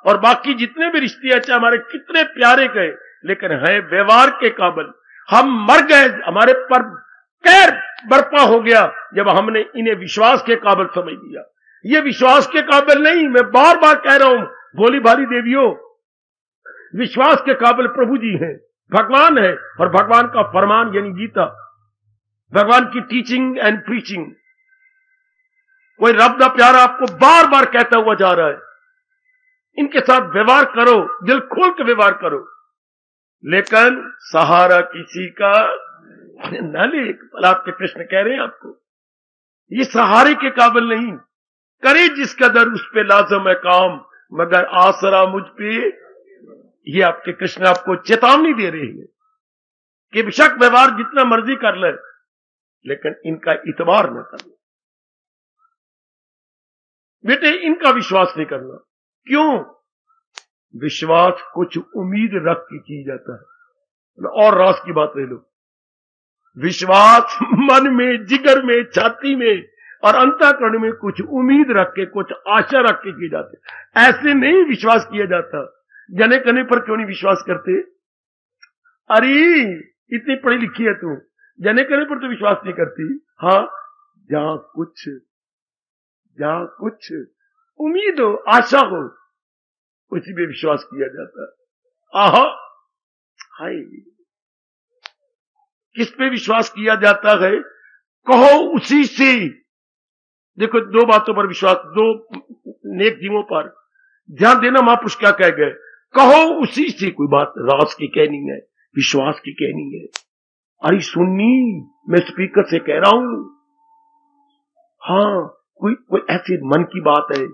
और बाकी जितने भी रिश्ते हैं, चाहे हमारे कितने प्यारे गए, लेकिन है व्यवहार के काबिल। हम मर गए, हमारे पर कैर बर्पा हो गया जब हमने इन्हें विश्वास के काबिल समझ लिया। ये विश्वास के काबिल नहीं, मैं बार बार कह रहा हूं, भोली भाली देवियों, विश्वास के काबिल प्रभु जी हैं, भगवान है, और भगवान का फरमान यानी गीता, भगवान की टीचिंग एंड प्रीचिंग। कोई रब दा प्यारा आपको बार बार कहता हुआ जा रहा है, इनके साथ व्यवहार करो, दिल खोल के व्यवहार करो, लेकिन सहारा किसी का न ले। आपके कृष्ण कह रहे हैं आपको, ये सहारे के काबिल नहीं। करे जिस कदर उस पे लाजम है काम, मगर आसरा मुझ पे। ये आपके कृष्ण आपको चेतावनी दे रहे हैं कि बेशक व्यवहार जितना मर्जी कर ले, लेकिन इनका इतबार न करना बेटे, इनका विश्वास नहीं करना। क्यों? विश्वास कुछ उम्मीद रख के की जाता है। और रास की बात ले लो, विश्वास मन में, जिगर में, छाती में और अंतःकरण में कुछ उम्मीद रख के, कुछ आशा रख के की जाते। ऐसे नहीं विश्वास किया जाता। जने कने पर क्यों नहीं विश्वास करते? अरे इतनी पढ़ी लिखी है तू, जने कने पर तो विश्वास नहीं करती। हाँ, जहां कुछ उम्मीद हो, आशा हो, उसी में विश्वास किया जाता है। आहा, हाय, किस पे विश्वास किया जाता है? कहो उसी से। देखो, दो बातों पर विश्वास, दो नेक जीवों पर ध्यान देना। महापुरुष क्या कह गए? कहो उसी से। कोई बात रास की कहनी है, विश्वास की कहनी है। अरे सुननी, मैं स्पीकर से कह रहा हूं। हाँ, कोई ऐसी मन की बात है,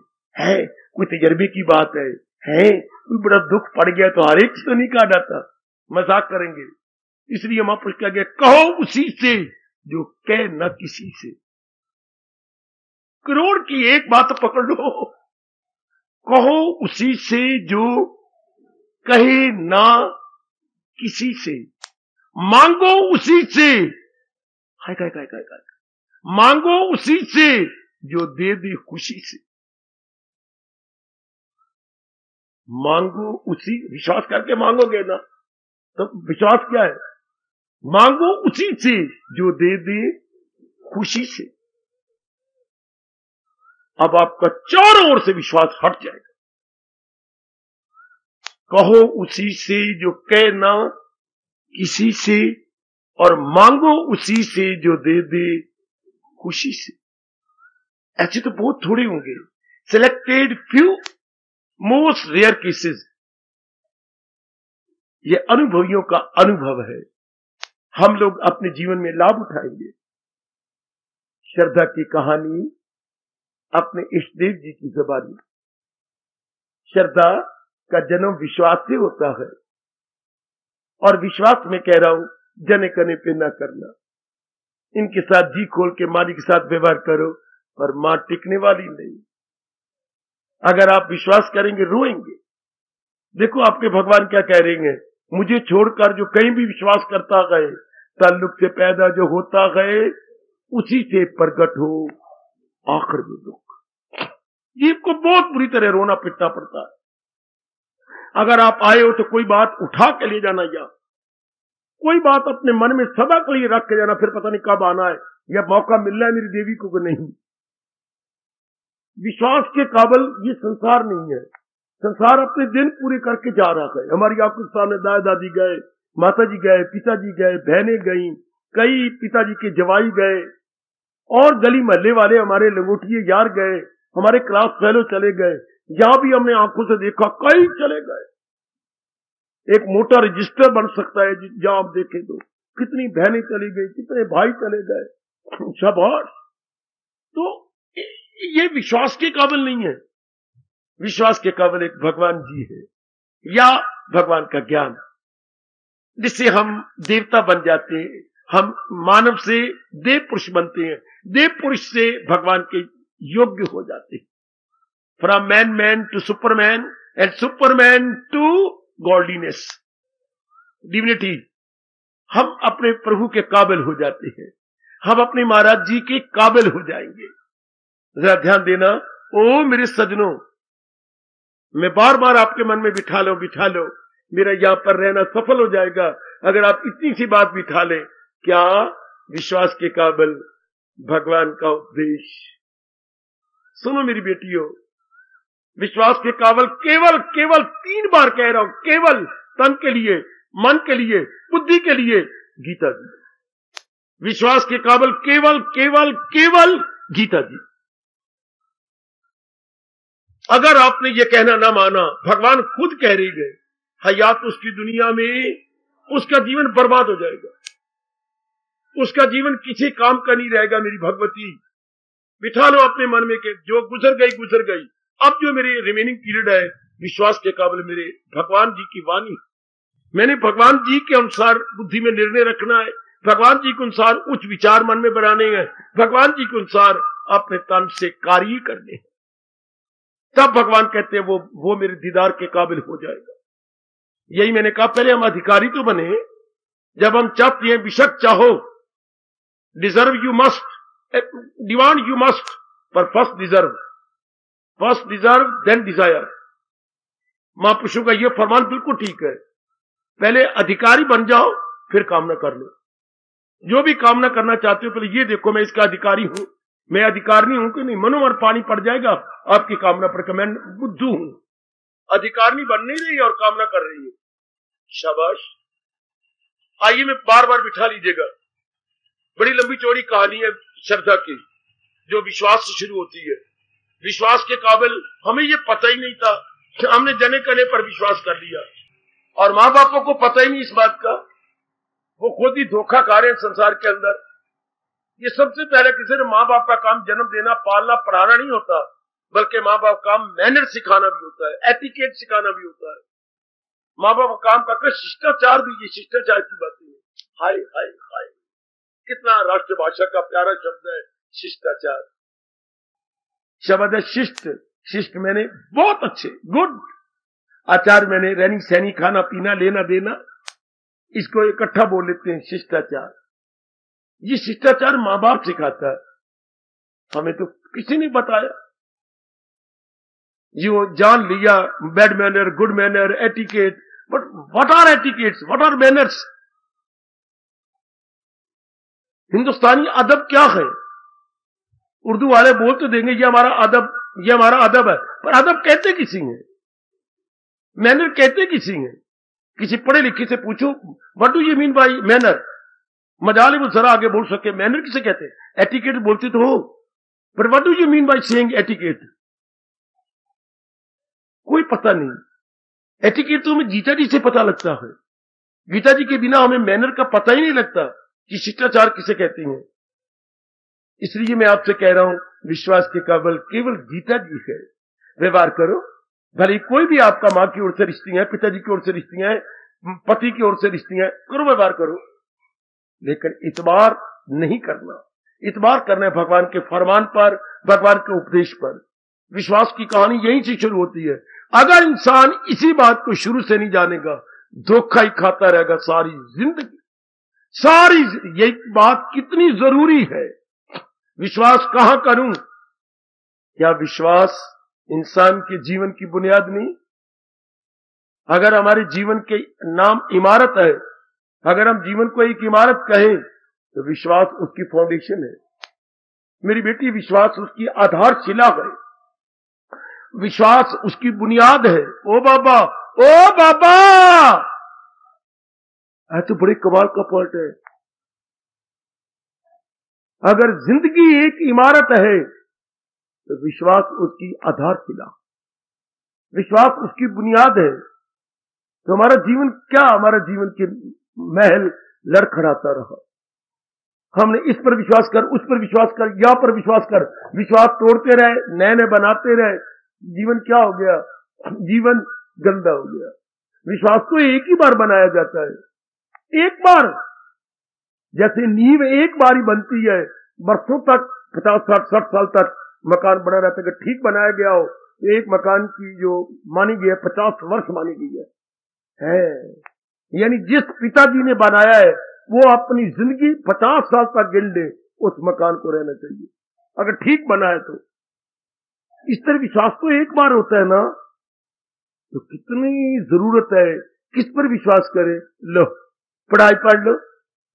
कोई तजर्बे की बात है, कोई बड़ा दुख पड़ गया तो हर एक से तो नहीं कहा जाता। मजाक करेंगे, इसलिए महापुरुष कह गया, कहो उसी से जो कह न किसी से। करोड़ की एक बात पकड़ लो, कहो उसी से जो कहे ना किसी से, मांगो उसी से, हाय काय काय काय काय, मांगो उसी से जो दे दे खुशी से। मांगो उसी, विश्वास करके मांगोगे ना तो विश्वास क्या है, मांगो उसी से जो दे दे खुशी से। अब आपका चारों ओर से विश्वास हट जाएगा। कहो उसी से जो कह ना किसी से, और मांगो उसी से जो दे दे खुशी से। ऐसे तो बहुत थोड़े होंगे, selected few, most rare cases. ये अनुभवियों का अनुभव है, हम लोग अपने जीवन में लाभ उठाएंगे। श्रद्धा की कहानी अपने इष्टदेव जी की ज़बानी। श्रद्धा का जन्म विश्वास से होता है, और विश्वास में कह रहा हूं, जने कने पे ना करना। इनके साथ जी खोल के मालिक के साथ व्यवहार करो, पर मां टिकने वाली नहीं। अगर आप विश्वास करेंगे रोएंगे। देखो आपके भगवान क्या कह रहे हैं, मुझे छोड़कर जो कहीं भी विश्वास करता गए, ताल्लुक से पैदा जो होता गए उसी से प्रकट हो आखिर में दुख। जीव को बहुत बुरी तरह रोना पिटना पड़ता है। अगर आप आए हो तो कोई बात उठा के ले जाना, या कोई बात अपने मन में सदा के लिए रख के जाना, फिर पता नहीं कब आना है या मौका मिल रहा है मेरी देवी को कि नहीं। विश्वास के काबिल ये संसार नहीं है। संसार अपने दिन पूरे करके जा रहा है। हमारी आपके सामने दादा दादी गए, माता जी गए, पिताजी गए, बहनें गई, कई पिताजी के जवाई गए, और गली महल्ले वाले हमारे लंगोटिए यार गए, हमारे क्लास फेलो चले गए, यहां भी हमने आंखों से देखा कई चले गए। एक मोटा रजिस्टर बन सकता है जहां आप देखें तो कितनी बहनें चली गई, कितने भाई चले गए, शाबाश। तो ये विश्वास के काबिल नहीं है। विश्वास के काबिल एक भगवान जी है, या भगवान का ज्ञान, जिससे हम देवता बन जाते हैं, हम मानव से देव पुरुष बनते हैं, देव पुरुष से भगवान के योग्य हो जाते हैं। From man to superman, and superman to godliness, divinity. हम अपने प्रभु के काबिल हो जाते हैं, हम अपने महाराज जी के काबिल हो जाएंगे। जरा ध्यान देना, ओ मेरे सजनों, मैं बार बार आपके मन में बिठा लो, मेरा यहां पर रहना सफल हो जाएगा अगर आप इतनी सी बात बिठा लें। क्या? विश्वास के काबिल भगवान का उपदेश। सुनो मेरी बेटियों, विश्वास के काबिल केवल 3 बार कह रहा हूं, केवल तन के लिए, मन के लिए, बुद्धि के लिए, गीता जी। विश्वास के काबिल केवल गीता जी। अगर आपने ये कहना ना माना, भगवान खुद कह रहे गए, हयात उसकी दुनिया में उसका जीवन बर्बाद हो जाएगा, उसका जीवन किसी काम का नहीं रहेगा। मेरी भगवती, बिठा लो अपने मन में कि जो गुजर गई, अब जो मेरी रिमेनिंग पीरियड है, विश्वास के काबिल मेरे भगवान जी की वाणी। मैंने भगवान जी के अनुसार बुद्धि में निर्णय रखना है, भगवान जी के अनुसार उच्च विचार मन में बनाने हैं, भगवान जी के अनुसार अपने तन से कार्य करने हैं। तब भगवान कहते हैं वो मेरे दीदार के काबिल हो जाएगा। यही मैंने कहा, पहले हम अधिकारी तो बने, जब हम चाहते हैं, बेशक चाहो, deserve you must, demand you must, पर फर्स्ट डिजर्व देन डिजायर। महापुरुषों का यह फरमान बिल्कुल ठीक है, पहले अधिकारी बन जाओ फिर कामना कर लो। जो भी कामना करना चाहते हो पहले ये देखो मैं इसका अधिकारी हूं, मैं अधिकारी हूं कि नहीं। मनोमन पानी पड़ जाएगा आपकी कामना पर कि मैं बुद्धू हूं, अधिकारी बन नहीं रही और कामना कर रही हूं। शाबाश। आइए मैं बार बार बिठा लीजिएगा, बड़ी लंबी चौड़ी कहानी है श्रद्धा की, जो विश्वास से शुरू होती है। विश्वास के काबिल हमें ये पता ही नहीं था, हमने जने कने पर विश्वास कर लिया, और माँ बापों को पता ही नहीं इस बात का, वो खुद ही धोखा खा रहे हैं संसार के अंदर। ये सबसे पहले किसी ने माँ बाप का काम जन्म देना, पालना, पढ़ाना नहीं होता, बल्कि माँ बाप का काम मैनर सिखाना भी होता है, एटिकेट सिखाना भी होता है। माँ बाप का काम का शिष्टाचार भी, ये शिष्टाचार की बातें हैं। हाय हाय हाय, कितना राष्ट्रभाषा का प्यारा शब्द है शिष्टाचार। शब्द है शिष्ट, शिष्ट मैंने बहुत अच्छे, गुड। आचार मैंने रहनी सहनी, खाना पीना, लेना देना, इसको इकट्ठा बोल लेते हैं शिष्टाचार। ये शिष्टाचार माँ बाप सिखाता है, हमें तो किसी ने बताया। जो जान लिया bad manner, good manner, etiquette, but what are etiquettes, what are manners? हिंदुस्तानी अदब क्या है? उर्दू वाले बोल तो देंगे ये हमारा अदब, ये हमारा अदब है, पर अदब कहते किसी हैं, मैनर कहते किसी हैं। किसी पढ़े लिखे से पूछो what do you mean by manner, मजाल वो जरा आगे बोल सके, मैनर किसे कहते हैं? एटिकेट बोलते तो हो, पर what do you mean by saying etiquette? कोई पता नहीं। एटिकेट तो हमें गीता जी से पता लगता है, गीता जी के बिना हमें मैनर का पता ही नहीं लगता कि शिष्टाचार किसे कहती हैं। इसलिए मैं आपसे कह रहा हूं, विश्वास के काबिल केवल गीता जी है। व्यवहार करो, भले कोई भी आपका मां की ओर से रिश्ती है, पिताजी की ओर से रिश्ती है, पति की ओर से रिश्ती है, करो, व्यवहार करो, लेकिन इतबार नहीं करना। इतबार करना है भगवान के फरमान पर, भगवान के उपदेश पर। विश्वास की कहानी यहीं से शुरू होती है। अगर इंसान इसी बात को शुरू से नहीं जानेगा, धोखा ही खाता रहेगा सारी जिंदगी। सारी यही बात कितनी जरूरी है। विश्वास कहां करूं? क्या विश्वास इंसान के जीवन की बुनियाद नहीं? अगर हमारे जीवन के नाम इमारत है, अगर हम जीवन को एक इमारत कहें, तो विश्वास उसकी फाउंडेशन है। मेरी बेटी, विश्वास उसकी आधारशिला है, विश्वास उसकी बुनियाद है। ओ बाबा, ओ बाबा, तो बड़े कमाल का पॉइंट है। अगर जिंदगी एक इमारत है, तो विश्वास उसकी आधारशिला, विश्वास उसकी बुनियाद है। तो हमारा जीवन क्या, हमारा जीवन के महल लड़खड़ाता रहा। हमने इस पर विश्वास कर, उस पर विश्वास कर, यहां पर विश्वास कर, विश्वास तोड़ते रहे, नए नए बनाते रहे। जीवन क्या हो गया? जीवन गंदा हो गया। विश्वास तो एक ही बार बनाया जाता है, एक बार। जैसे नींव एक बार ही बनती है, वर्षों तक, 50, 60, 60 साल तक मकान बना रहता है। अगर ठीक बनाया गया हो तो एक मकान की जो मानी गई है 50 वर्ष मानी गई है। यानी जिस पिताजी ने बनाया है वो अपनी जिंदगी 50 साल तक गिन ले, उस मकान को रहना चाहिए, अगर ठीक बना है तो। इस तरह विश्वास तो एक बार होता है ना, तो कितनी जरूरत है किस पर विश्वास करें। लो, पढ़ाई पढ़ लो,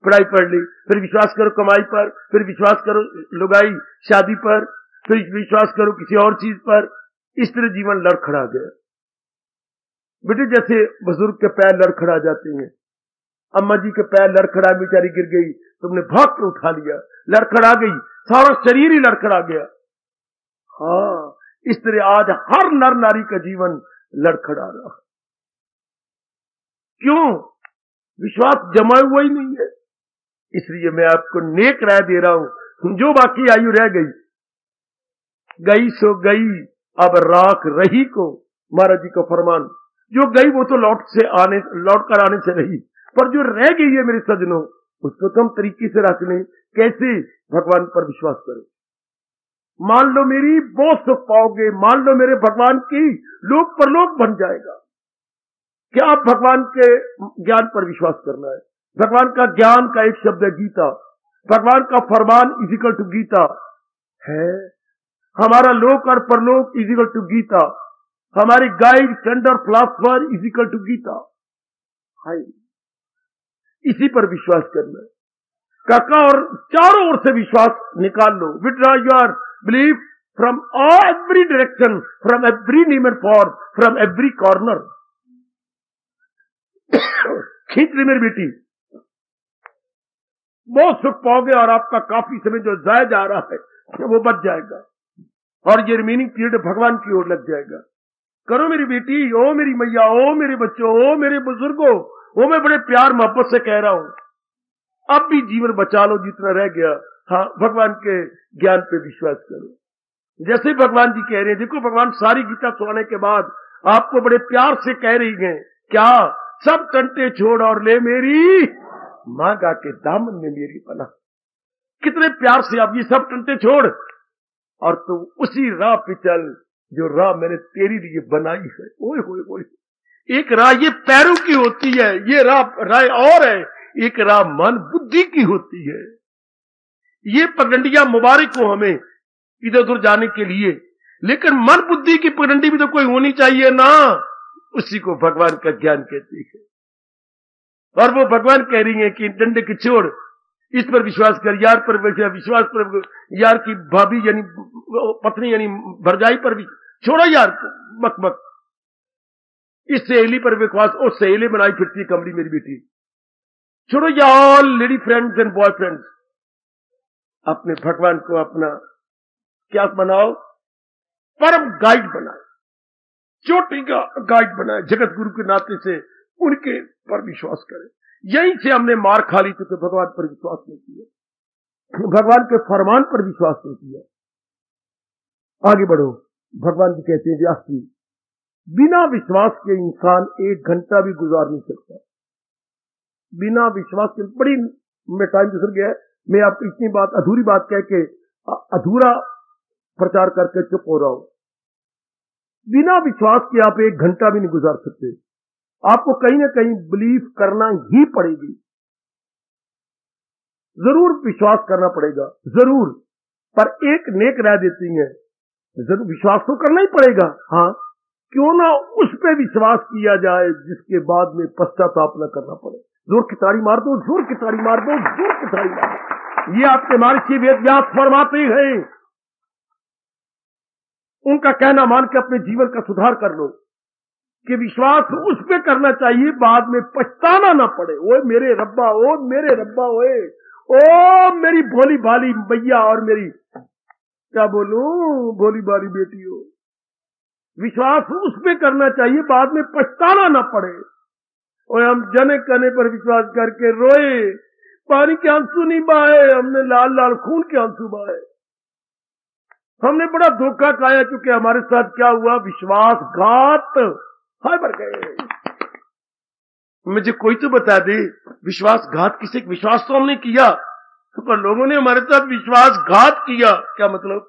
पढ़ाई पढ़ ली, फिर विश्वास करो कमाई पर, फिर विश्वास करो लुगाई शादी पर, फिर विश्वास करो किसी और चीज पर। इस तरह जीवन लड़खड़ा गया। बेटे, जैसे बुजुर्ग के पैर लड़खड़ा जाते हैं, अम्मा जी के पैर लड़खड़ा, बेचारी गिर गई, तुमने भाग के उठा लिया, लड़खड़ा गई, सारा शरीर ही लड़खड़ा गया। हाँ, इस तरह आज हर नर नारी का जीवन लड़खड़ा रहा है। क्यों? विश्वास जमा हुआ ही नहीं है। इसलिए मैं आपको नेक राय दे रहा हूं, जो बाकी आयु रह गई, गई सो गई, अब राख रही को, महाराज जी का फरमान। जो गई वो तो लौट कर आने से रही, पर जो रह गई है मेरे सजनों, उसको तुम तरीके से रख लें। कैसे? भगवान पर विश्वास करो। मान लो मेरी बहुत सुख पाओगे, मान लो मेरे भगवान की लोक परलोक बन जाएगा। क्या आप भगवान के ज्ञान पर विश्वास करना है? भगवान का ज्ञान का एक शब्द है गीता। भगवान का फरमान इजिकल टू गीता है। हमारा लोक और परलोक इजिकल टू गीता। हमारी guide, standard, philosopher equal to Gita. हाय, इसी पर विश्वास करना है काका, और चारों ओर से विश्वास निकाल लो। Withdraw your belief from every direction, from every name and form, from every corner. खींच ली मेरी बेटी, बहुत सुख पाओगे, और आपका काफी समय जो जाया जा रहा है वो बच जाएगा, और ये रिमेनिंग पीरियड भगवान की ओर लग जाएगा। करो मेरी बेटी, ओ मेरी मैया, ओ मेरे बच्चों, ओ मेरे बुजुर्गों, वो मैं बड़े प्यार मोहब्बत से कह रहा हूं, अब भी जीवन बचा लो जितना रह गया। हाँ, भगवान के ज्ञान पे विश्वास करो। जैसे भगवान जी कह रहे हैं, देखो भगवान सारी गीता सुनाने के बाद आपको बड़े प्यार से कह रही हैं, क्या? सब टंटे छोड़ और ले मेरी मांगा के दामन में मेरी पनाह। कितने प्यार से अब ये सब टंटे छोड़ और तू उसी राह पे चल जो राह मैंने तेरे लिए बनाई है। ओए होए होए, एक राह ये पैरों की होती है, ये राह और है, एक राह मन बुद्धि की होती है। ये पगडंडियां मुबारक हो हमें इधर उधर जाने के लिए, लेकिन मन बुद्धि की पगडंडी भी तो कोई होनी चाहिए ना। उसी को भगवान का ज्ञान कहते हैं। और वो भगवान कह रही है कि डंडे की छोड़, इस पर विश्वास कर, यार पर विश्वास पर, यार की भाभी यानी पत्नी यानी भरजाई पर भी छोड़ो यार बकबक। इस सहेली पर विश्वास, और सहेली बनाई फिरती कमली मेरी बेटी। छोड़ो यार लेडी फ्रेंड्स एंड बॉयफ्रेंड्स। अपने भगवान को अपना क्या बनाओ, परम गाइड बनाए, चोटी का गाइड बनाए, जगत गुरु के नाते से उनके पर विश्वास करें। यहीं से हमने मार खा ली तो भगवान पर विश्वास नहीं किया, भगवान के फरमान पर विश्वास नहीं किया। आगे बढ़ो। भगवान जी कहते हैं व्यास जी, बिना विश्वास के इंसान एक घंटा भी गुजार नहीं सकता। बिना विश्वास के, बड़ी मैं टाइम गुजर गया है, मैं आपको इतनी बात अधूरी बात कह के अधूरा प्रचार करके चुप हो रहा हूं। बिना विश्वास के आप एक घंटा भी नहीं गुजार सकते। आपको कहीं ना कहीं बिलीव करना ही पड़ेगी, जरूर विश्वास करना पड़ेगा, जरूर। पर एक नेक राय देती है, जरूर विश्वास तो करना ही पड़ेगा। हाँ, क्यों ना उस पे विश्वास किया जाए जिसके बाद में पश्चाताप न करना पड़े। जोर की ताड़ी मार दो, जोर की ताड़ी मार दो, जोर की ताड़ी मार दो। ये आपके महर्षि वेद व्यास फरमाते हैं। उनका कहना मान के अपने जीवन का सुधार कर लो कि विश्वास उस पे करना चाहिए बाद में पछताना ना पड़े। ओए मेरे रब्बा, ओ मेरे रब्बा, ओए ओ मेरी भोली भाली मैया और मेरी क्या बोलूं भोली भाली बेटी हो। विश्वास उस पे करना चाहिए बाद में पछताना ना पड़े। और हम जने कने पर विश्वास करके रोए, पानी के आंसू नहीं बहाए, हमने लाल लाल खून के आंसू बहाए। हमने बड़ा धोखा खाया, क्योंकि हमारे साथ क्या हुआ, विश्वासघात। हाय मर गए। मुझे कोई तो बता दे विश्वासघात किसे, विश्वास तो हमने किया पर लोगों ने हमारे साथ विश्वासघात किया, क्या मतलब?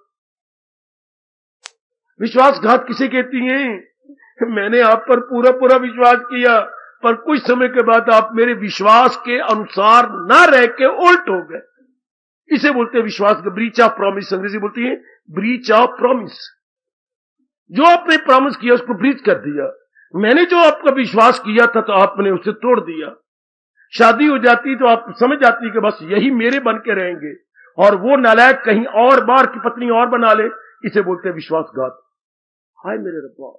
विश्वासघात किसे कहती हैं? मैंने आप पर पूरा पूरा विश्वास किया, पर कुछ समय के बाद आप मेरे विश्वास के अनुसार ना रह के उल्ट हो गए। इसे बोलते हैं विश्वास का ब्रीच ऑफ प्रॉमिस, अंग्रेजी बोलती है ब्रीच ऑफ प्रॉमिस। जो आपने प्रॉमिस किया उसको ब्रीच कर दिया। मैंने जो आपका विश्वास किया था तो आपने उसे तोड़ दिया। शादी हो जाती तो आप समझ जाती कि बस यही मेरे बन के रहेंगे, और वो नालायक कहीं और बार की पत्नी और बना ले। इसे बोलते हैं विश्वासघात। हाय मेरे रब्बा,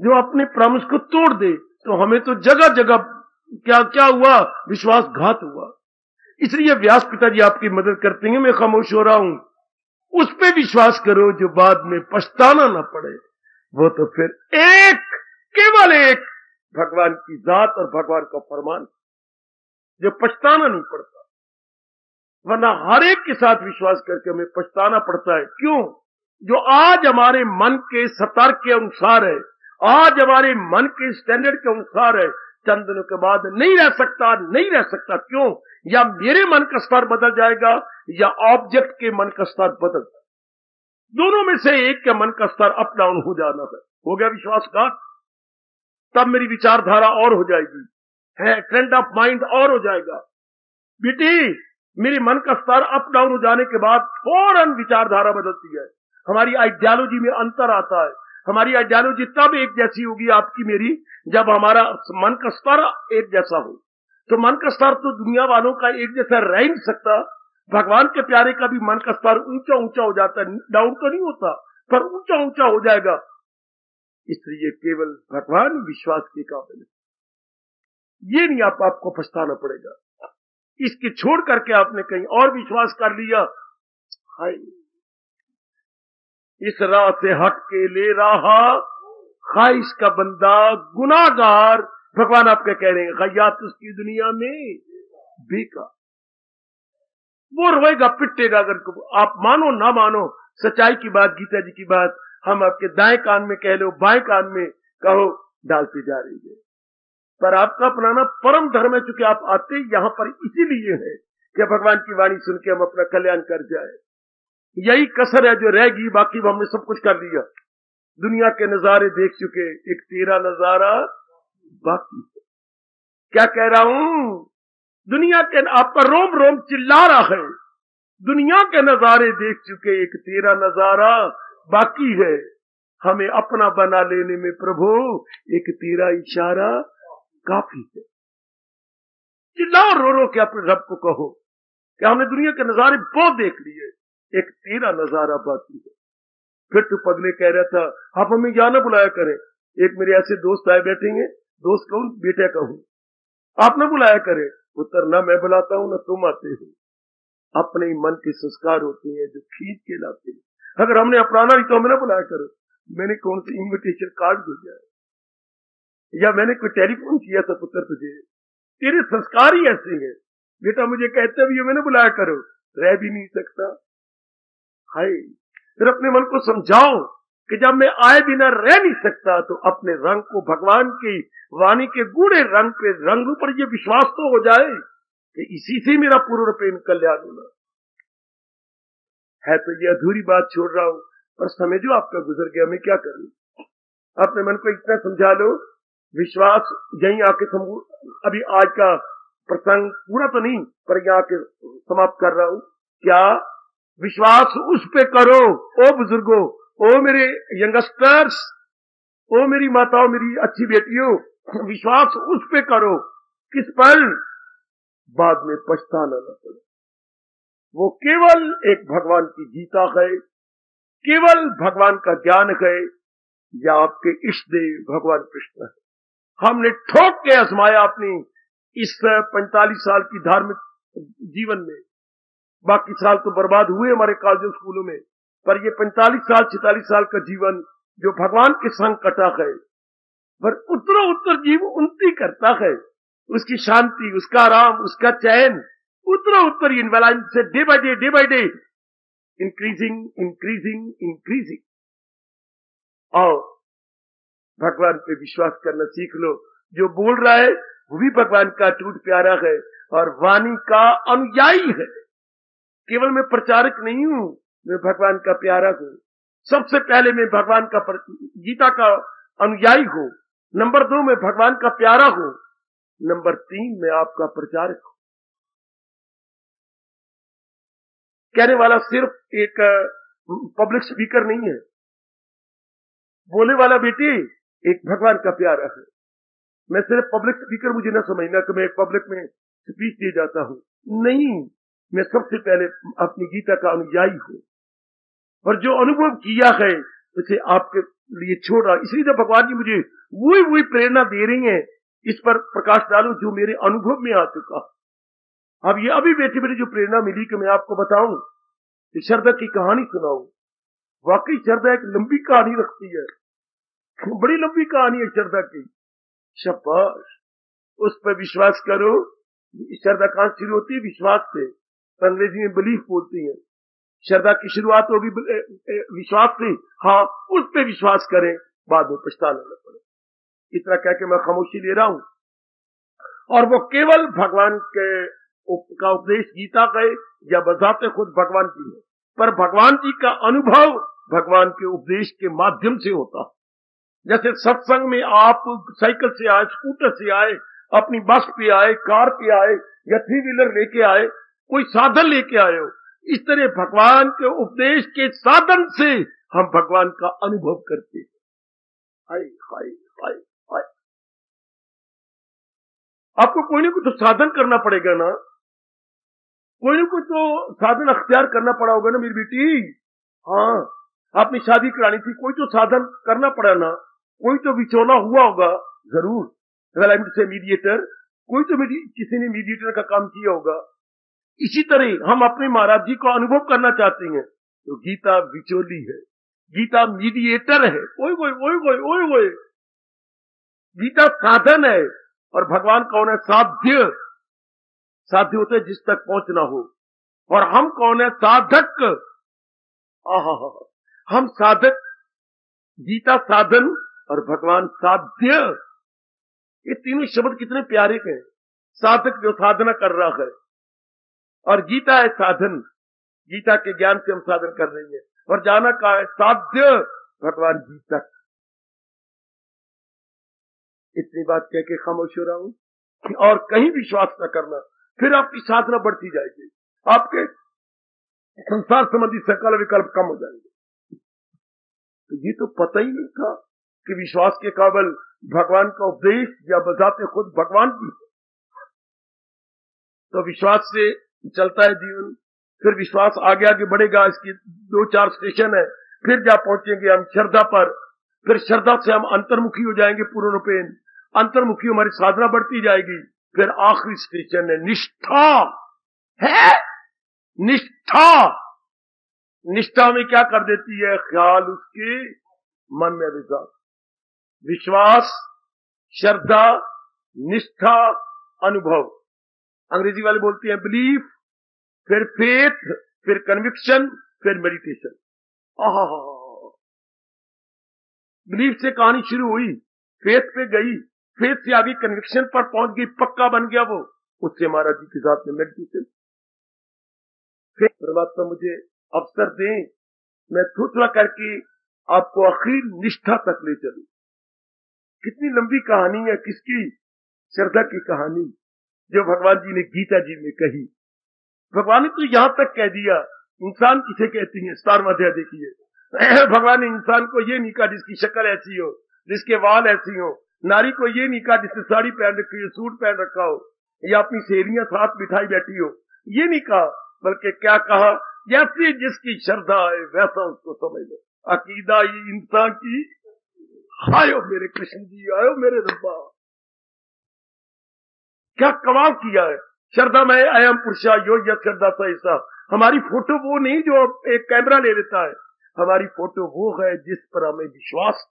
जो अपने प्रॉमिस को तोड़ दे तो हमें तो जगह जगह क्या क्या हुआ, विश्वासघात हुआ। इसलिए व्यास पिताजी आपकी मदद करते हैं, मैं खामोश हो रहा हूं। उस पे विश्वास करो जो बाद में पछताना ना पड़े। वो तो फिर एक, केवल एक भगवान की जात और भगवान का फरमान, जो पछताना नहीं पड़ता। वरना हर एक के साथ विश्वास करके हमें पछताना पड़ता है। क्यों? जो आज हमारे मन के सतर के अनुसार है, आज हमारे मन के स्टैंडर्ड के अनुसार है, चंद दिनों के बाद नहीं रह सकता, नहीं रह सकता। क्यों? या मेरे मन का स्तर बदल जाएगा या ऑब्जेक्ट के मन का स्तर बदल जाएगा। दोनों में से एक के मन का स्तर अप डाउन हो जाना है। हो गया विश्वासघात, तब मेरी विचारधारा और हो जाएगी, है ट्रेंड ऑफ माइंड और हो जाएगा। बेटी, मेरे मन का स्तर अप डाउन हो जाने के बाद फौरन विचारधारा बदलती है। हमारी आइडियोलॉजी में अंतर आता है। हमारी आइडियोलॉजी तब एक जैसी होगी आपकी मेरी, जब हमारा मन का स्तर एक जैसा हो। तो मन का स्तर तो दुनिया वालों का एक जैसा रह ही नहीं सकता। भगवान के प्यारे का भी मन का स्तर ऊंचा ऊंचा हो जाता है, डाउन तो नहीं होता पर ऊंचा ऊंचा हो जाएगा। इसलिए केवल भगवान विश्वास के काबिल है। ये नहीं आपको पछताना पड़ेगा। इसके छोड़ करके आपने कहीं और विश्वास कर लिया, हाय इस राह से हट के ले रहा ख्वाहिश का बंदा गुनाहगार। भगवान आपके कह रहे हैं खैयात उसकी दुनिया में बेकार। वो रोएगा पिटेगा, अगर आप मानो ना मानो। सच्चाई की बात, गीता जी की बात हम आपके दाएं कान में कह लो, बाएं कान में कहो, डालते जा रही है। पर आपका अपनाना परम धर्म है, चूंकि आप आते यहां पर इसीलिए है कि भगवान की वाणी सुन के हम अपना कल्याण कर जाए। यही कसर है जो रहेगी, बाकी हमने सब कुछ कर दिया। दुनिया के नजारे देख चुके, एक तेरा नजारा बाकी है। क्या कह रहा हूं? दुनिया के, आपका रोम रोम चिल्ला रहा है, दुनिया के नजारे देख चुके, एक तेरा नजारा बाकी है। हमें अपना बना लेने में प्रभु एक तेरा इशारा काफी है। चिल्लाओ, रो रो के अपने रब को कहो कि हमने दुनिया के नजारे बहुत देख लिए, एक तेरा नजारा बाकी है। फिर तो पगले कह रहा था, आप हमें यहाँ न बुलाया करें। एक मेरे ऐसे दोस्त आए बैठेंगे, दोस्त कहूं बेटे कहूं, आप न बुलाया करें। पुत्र, न मैं बुलाता हूं न तुम आते हो। अपने ही मन के संस्कार होते हैं जो खींच के लाते हैं। अगर हमने अपनाना नहीं तो हमें न बुलाया करो। मैंने कौन सी इन्विटेशन कार्ड भेजा है, या मैंने कोई टेलीफोन किया था पुत्र तुझे? तेरे संस्कार ही ऐसे हैं। बेटा मुझे कहते भी मैंने बुलाया करो, रह भी नहीं सकता। हाय, फिर अपने मन को समझाओ कि जब मैं आए बिना रह नहीं सकता, तो अपने रंग को भगवान की वाणी के गूढ़े रंग पे रंग पर ये विश्वास तो हो जाए कि इसी से मेरा पूर्ण प्रेम कल्याण होना है। तो ये अधूरी बात छोड़ रहा हूं, पर समय जो आपका गुजर गया, मैं क्या करूं? अपने मन को इतना समझा लो, विश्वास यहीं आके अभी आज का प्रसंग पूरा तो नहीं, पर यहाँ आके समाप्त कर रहा हूं। क्या विश्वास उस पे करो, ओ बुजुर्गों, ओ मेरे यंगस्टर्स, ओ मेरी माताओं, मेरी अच्छी बेटियों, विश्वास उस पे करो। किस पर? बाद में पछताना न पड़े। वो केवल एक भगवान की गीता है, केवल भगवान का ज्ञान है, या आपके इष्ट देव भगवान कृष्ण है। हमने ठोक के आजमाया अपनी इस 45 साल की धार्मिक जीवन में। बाकी साल तो बर्बाद हुए हमारे कॉलेजों स्कूलों में, पर ये 45 साल 46 साल का जीवन जो भगवान के संग कटा है, पर उत्तरों उत्तर जीव उन्नति करता है। उसकी शांति, उसका आराम, उसका चैन उत्तरों उत्तर इनवेलाइन से day by day increasing increasing increasing. और भगवान पे विश्वास करना सीख लो। जो बोल रहा है वो भी भगवान का टूट प्यारा है और वाणी का अनुयायी है। केवल मैं प्रचारक नहीं हूं, मैं भगवान का प्यारा हूं। सबसे पहले मैं भगवान का गीता का अनुयायी हूं। नंबर 2 मैं भगवान का प्यारा हूं। नंबर 3 मैं आपका प्रचारक हूं। कहने वाला सिर्फ एक पब्लिक स्पीकर नहीं है, बोले वाला बेटी एक भगवान का प्यारा है। मैं सिर्फ पब्लिक स्पीकर मुझे न समझना कि मैं एक पब्लिक में स्पीच दे जाता हूं, नहीं, मैं सबसे पहले अपनी गीता का अनुयायी हूं और जो अनुभव किया है उसे आपके लिए छोड़ रहा। इसलिए जब भगवान जी मुझे वही प्रेरणा दे रही हैं, इस पर प्रकाश डालो जो मेरे अनुभव में आ चुका। अब ये अभी बैठे बैठे जो प्रेरणा मिली कि मैं आपको बताऊं, शरदा की कहानी सुनाऊं। वाकई शरदा एक लंबी कहानी रखती है, बड़ी लंबी कहानी है शरदा की। शाबाश, उस पर विश्वास करो। शरदा कहां शुरू होती है? विश्वास से। अंग्रेजी में बिलीफ बोलती है। श्रद्धा की शुरुआत होगी विश्वास से। हाँ, उस पे विश्वास करें, बाद में पछताना न पड़े। इतना कह के मैं खामोशी ले रहा हूं। और वो केवल भगवान के का उपदेश गीता का या बजाते खुद भगवान की है, पर भगवान जी का अनुभव भगवान के उपदेश के माध्यम से होता है। जैसे सत्संग में आप साइकिल से आए, स्कूटर से आए, अपनी बस पे आए, कार पे आए या 3 व्हीलर लेके आए, कोई साधन लेके आए हो, इस तरह भगवान के उपदेश के साधन से हम भगवान का अनुभव करते हैं। हाय हाय हाय हाय। आपको कोई ना कोई तो साधन करना पड़ेगा ना, कोई ना कोई तो साधन अख्तियार करना पड़ा होगा ना मेरी बेटी। हाँ, आपने शादी करानी थी, कोई तो साधन करना पड़ा ना, कोई तो विचोला हुआ होगा जरूर, से मीडिएटर, कोई तो किसी ने मीडिएटर का काम किया होगा। इसी तरह हम अपने महाराज जी को अनुभव करना चाहते हैं तो गीता विचोली है, गीता मीडिएटर है। ओए गीता साधन है और भगवान कौन है? साध्य। साध्य होता है जिस तक पहुंचना हो, और हम कौन है? साधक। हम साधक, गीता साधन और भगवान साध्य। ये तीनों शब्द कितने प्यारे के हैं। साधक जो साधना कर रहा है, और गीता है साधन, गीता के ज्ञान से हम साधन कर रहे हैं, और जाना का है साध्य भगवान जी तक। इतनी बात कह के खामोश हो रहा हूं और कहीं विश्वास न करना, फिर आपकी साधना बढ़ती जाएगी, आपके संसार संबंधी सकल विकल्प कम हो जाएंगे। तो ये तो पता ही नहीं था कि विश्वास के काबिल भगवान का उपदेश या बजाते खुद भगवान की। तो विश्वास से चलता है जीवन, फिर विश्वास आगे आगे बढ़ेगा। इसकी 2-4 स्टेशन है, फिर जा पहुंचेंगे हम श्रद्धा पर, फिर श्रद्धा से हम अंतर्मुखी हो जाएंगे पूर्ण रूपेण, अंतर्मुखी हमारी साधना बढ़ती जाएगी। फिर आखिरी स्टेशन है निष्ठा। है निष्ठा, निष्ठा में क्या कर देती है, ख्याल उसके मन में विश्वास, विश्वास, श्रद्धा, निष्ठा, अनुभव। अंग्रेजी वाले बोलते हैं बिलीफ, फिर फेथ, फिर कन्विक्शन, फिर मेडिटेशन। बिलीफ से कहानी शुरू हुई, फेथ पे गई, फेथ से आगे कन्विक्शन पर पहुंच गई, पक्का बन गया वो, उससे महाराज जी के साथ में मेडिटेशन। फिर परमात्मा मुझे अवसर दें, मैं थोड़ा करके आपको आखिर निष्ठा तक ले चलूं। कितनी लंबी कहानी है, किसकी, श्रद्धा की कहानी, जो भगवान जी ने गीता जी में कही। भगवान ने तो यहां तक कह दिया, इंसान किसे कहती है, 17वां अध्याय देखिए। भगवान ने इंसान को ये नहीं कहा जिसकी शक्ल ऐसी हो, जिसके वाल ऐसी हो। नारी को ये नहीं कहा जिसने साड़ी पहन रखी हो, सूट पहन रखा हो, या अपनी सहेलियां साथ बिठाई बैठी हो, ये नहीं कहा, बल्कि क्या कहा, जैसी जिसकी श्रद्धा है वैसा उसको समझ लो। अकीदा ही इंसान की, आयो मेरे कृष्ण जी, आयो मेरे रब्बा, क्या कमाल किया है। श्रद्धा में अयम पुरुषा यो यह श्रद्धा सहिसा। हमारी फोटो वो नहीं जो एक कैमरा ले लेता है, हमारी फोटो वो है जिस पर हमें विश्वास,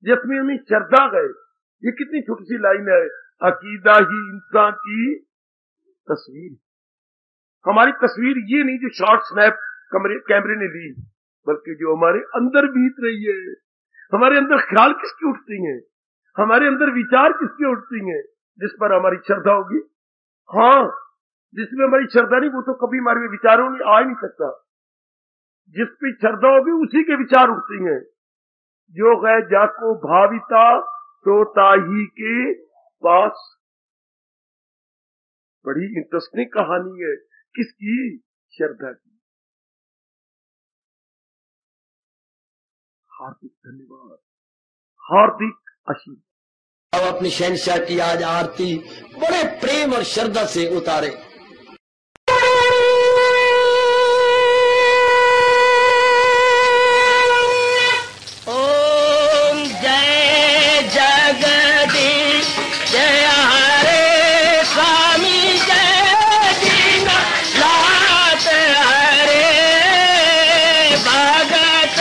जिसमें हमें श्रद्धा है। ये कितनी छोटी सी लाइन है, अकीदा ही इंसान की तस्वीर। हमारी तस्वीर ये नहीं जो शॉर्ट स्नैप कैमरे ने ली, बल्कि जो हमारे अंदर बीत रही है। हमारे अंदर ख्याल किसके उठती हैं, हमारे अंदर विचार किसके उठती हैं, जिस पर हमारी श्रद्धा होगी। हाँ, जिसमें हमारी श्रद्धा नहीं वो तो कभी हमारे में विचारों में आ ही नहीं सकता। जिस पे श्रद्धा होगी उसी के विचार उठती हैं। जो है जाको भाविता तो ताही के पास। बड़ी इंटरेस्टिंग कहानी है, किसकी, श्रद्धा की। हार्दिक धन्यवाद, हार्दिक आशीर्वाद। अब अपनी शहंशाह की आज आरती बड़े प्रेम और श्रद्धा से उतारे। ओम जय जगदीश जय हरे स्वामी जय दीनानाथ हरे भगत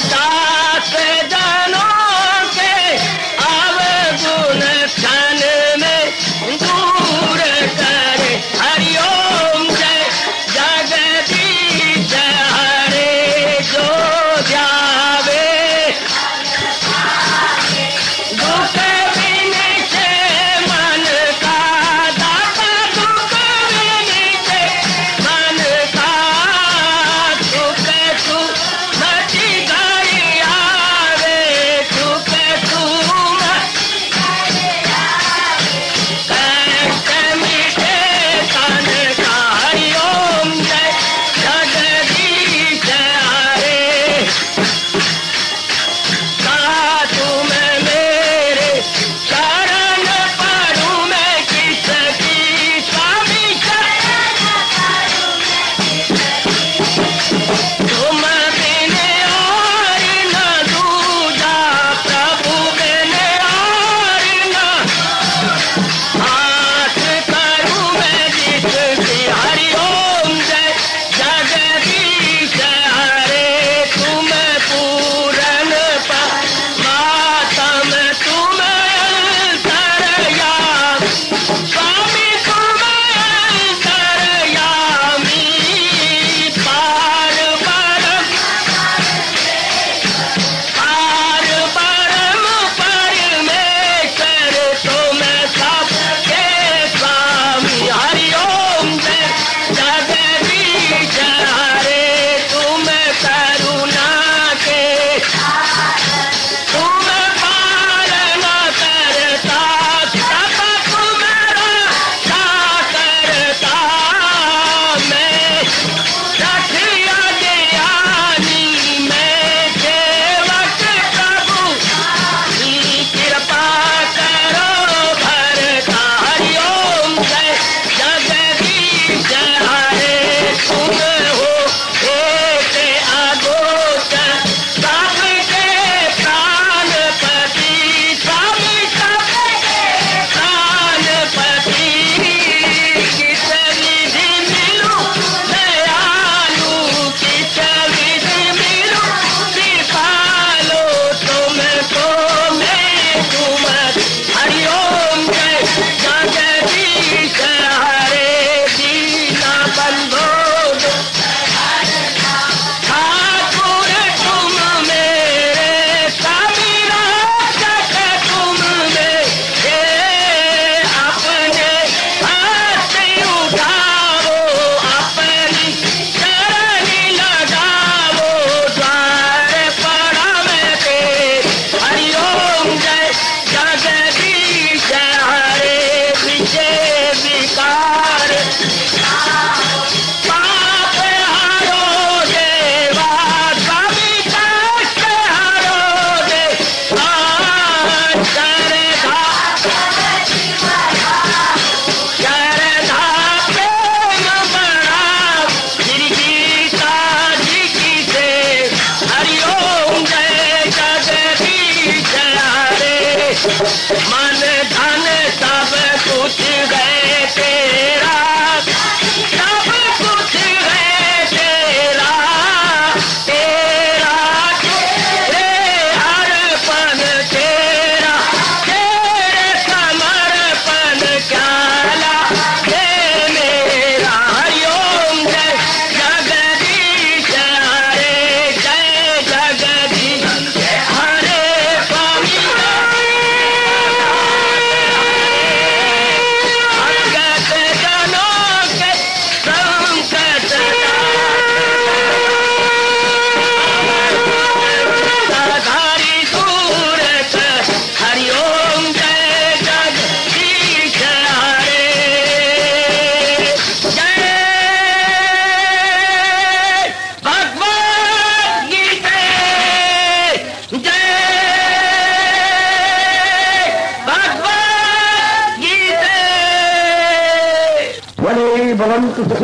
दास जनों के अवगुण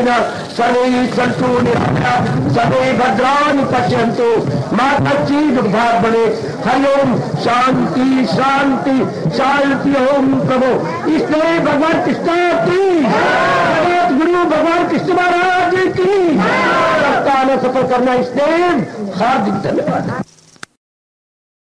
कालेन सर्वे सन्तु निरामयाः सर्वे भद्राणि पश्यन्तु मा कश्चित् दुर्भाग् भवेत्। हरि ओम शांति शांति शांति। ओम प्रभु इसलिए भगवान कृष्ण की जगत गुरु भगवान कृष्ण महाराज की सप्ताह सफल करना इसलिए हार्दिक धन्यवाद।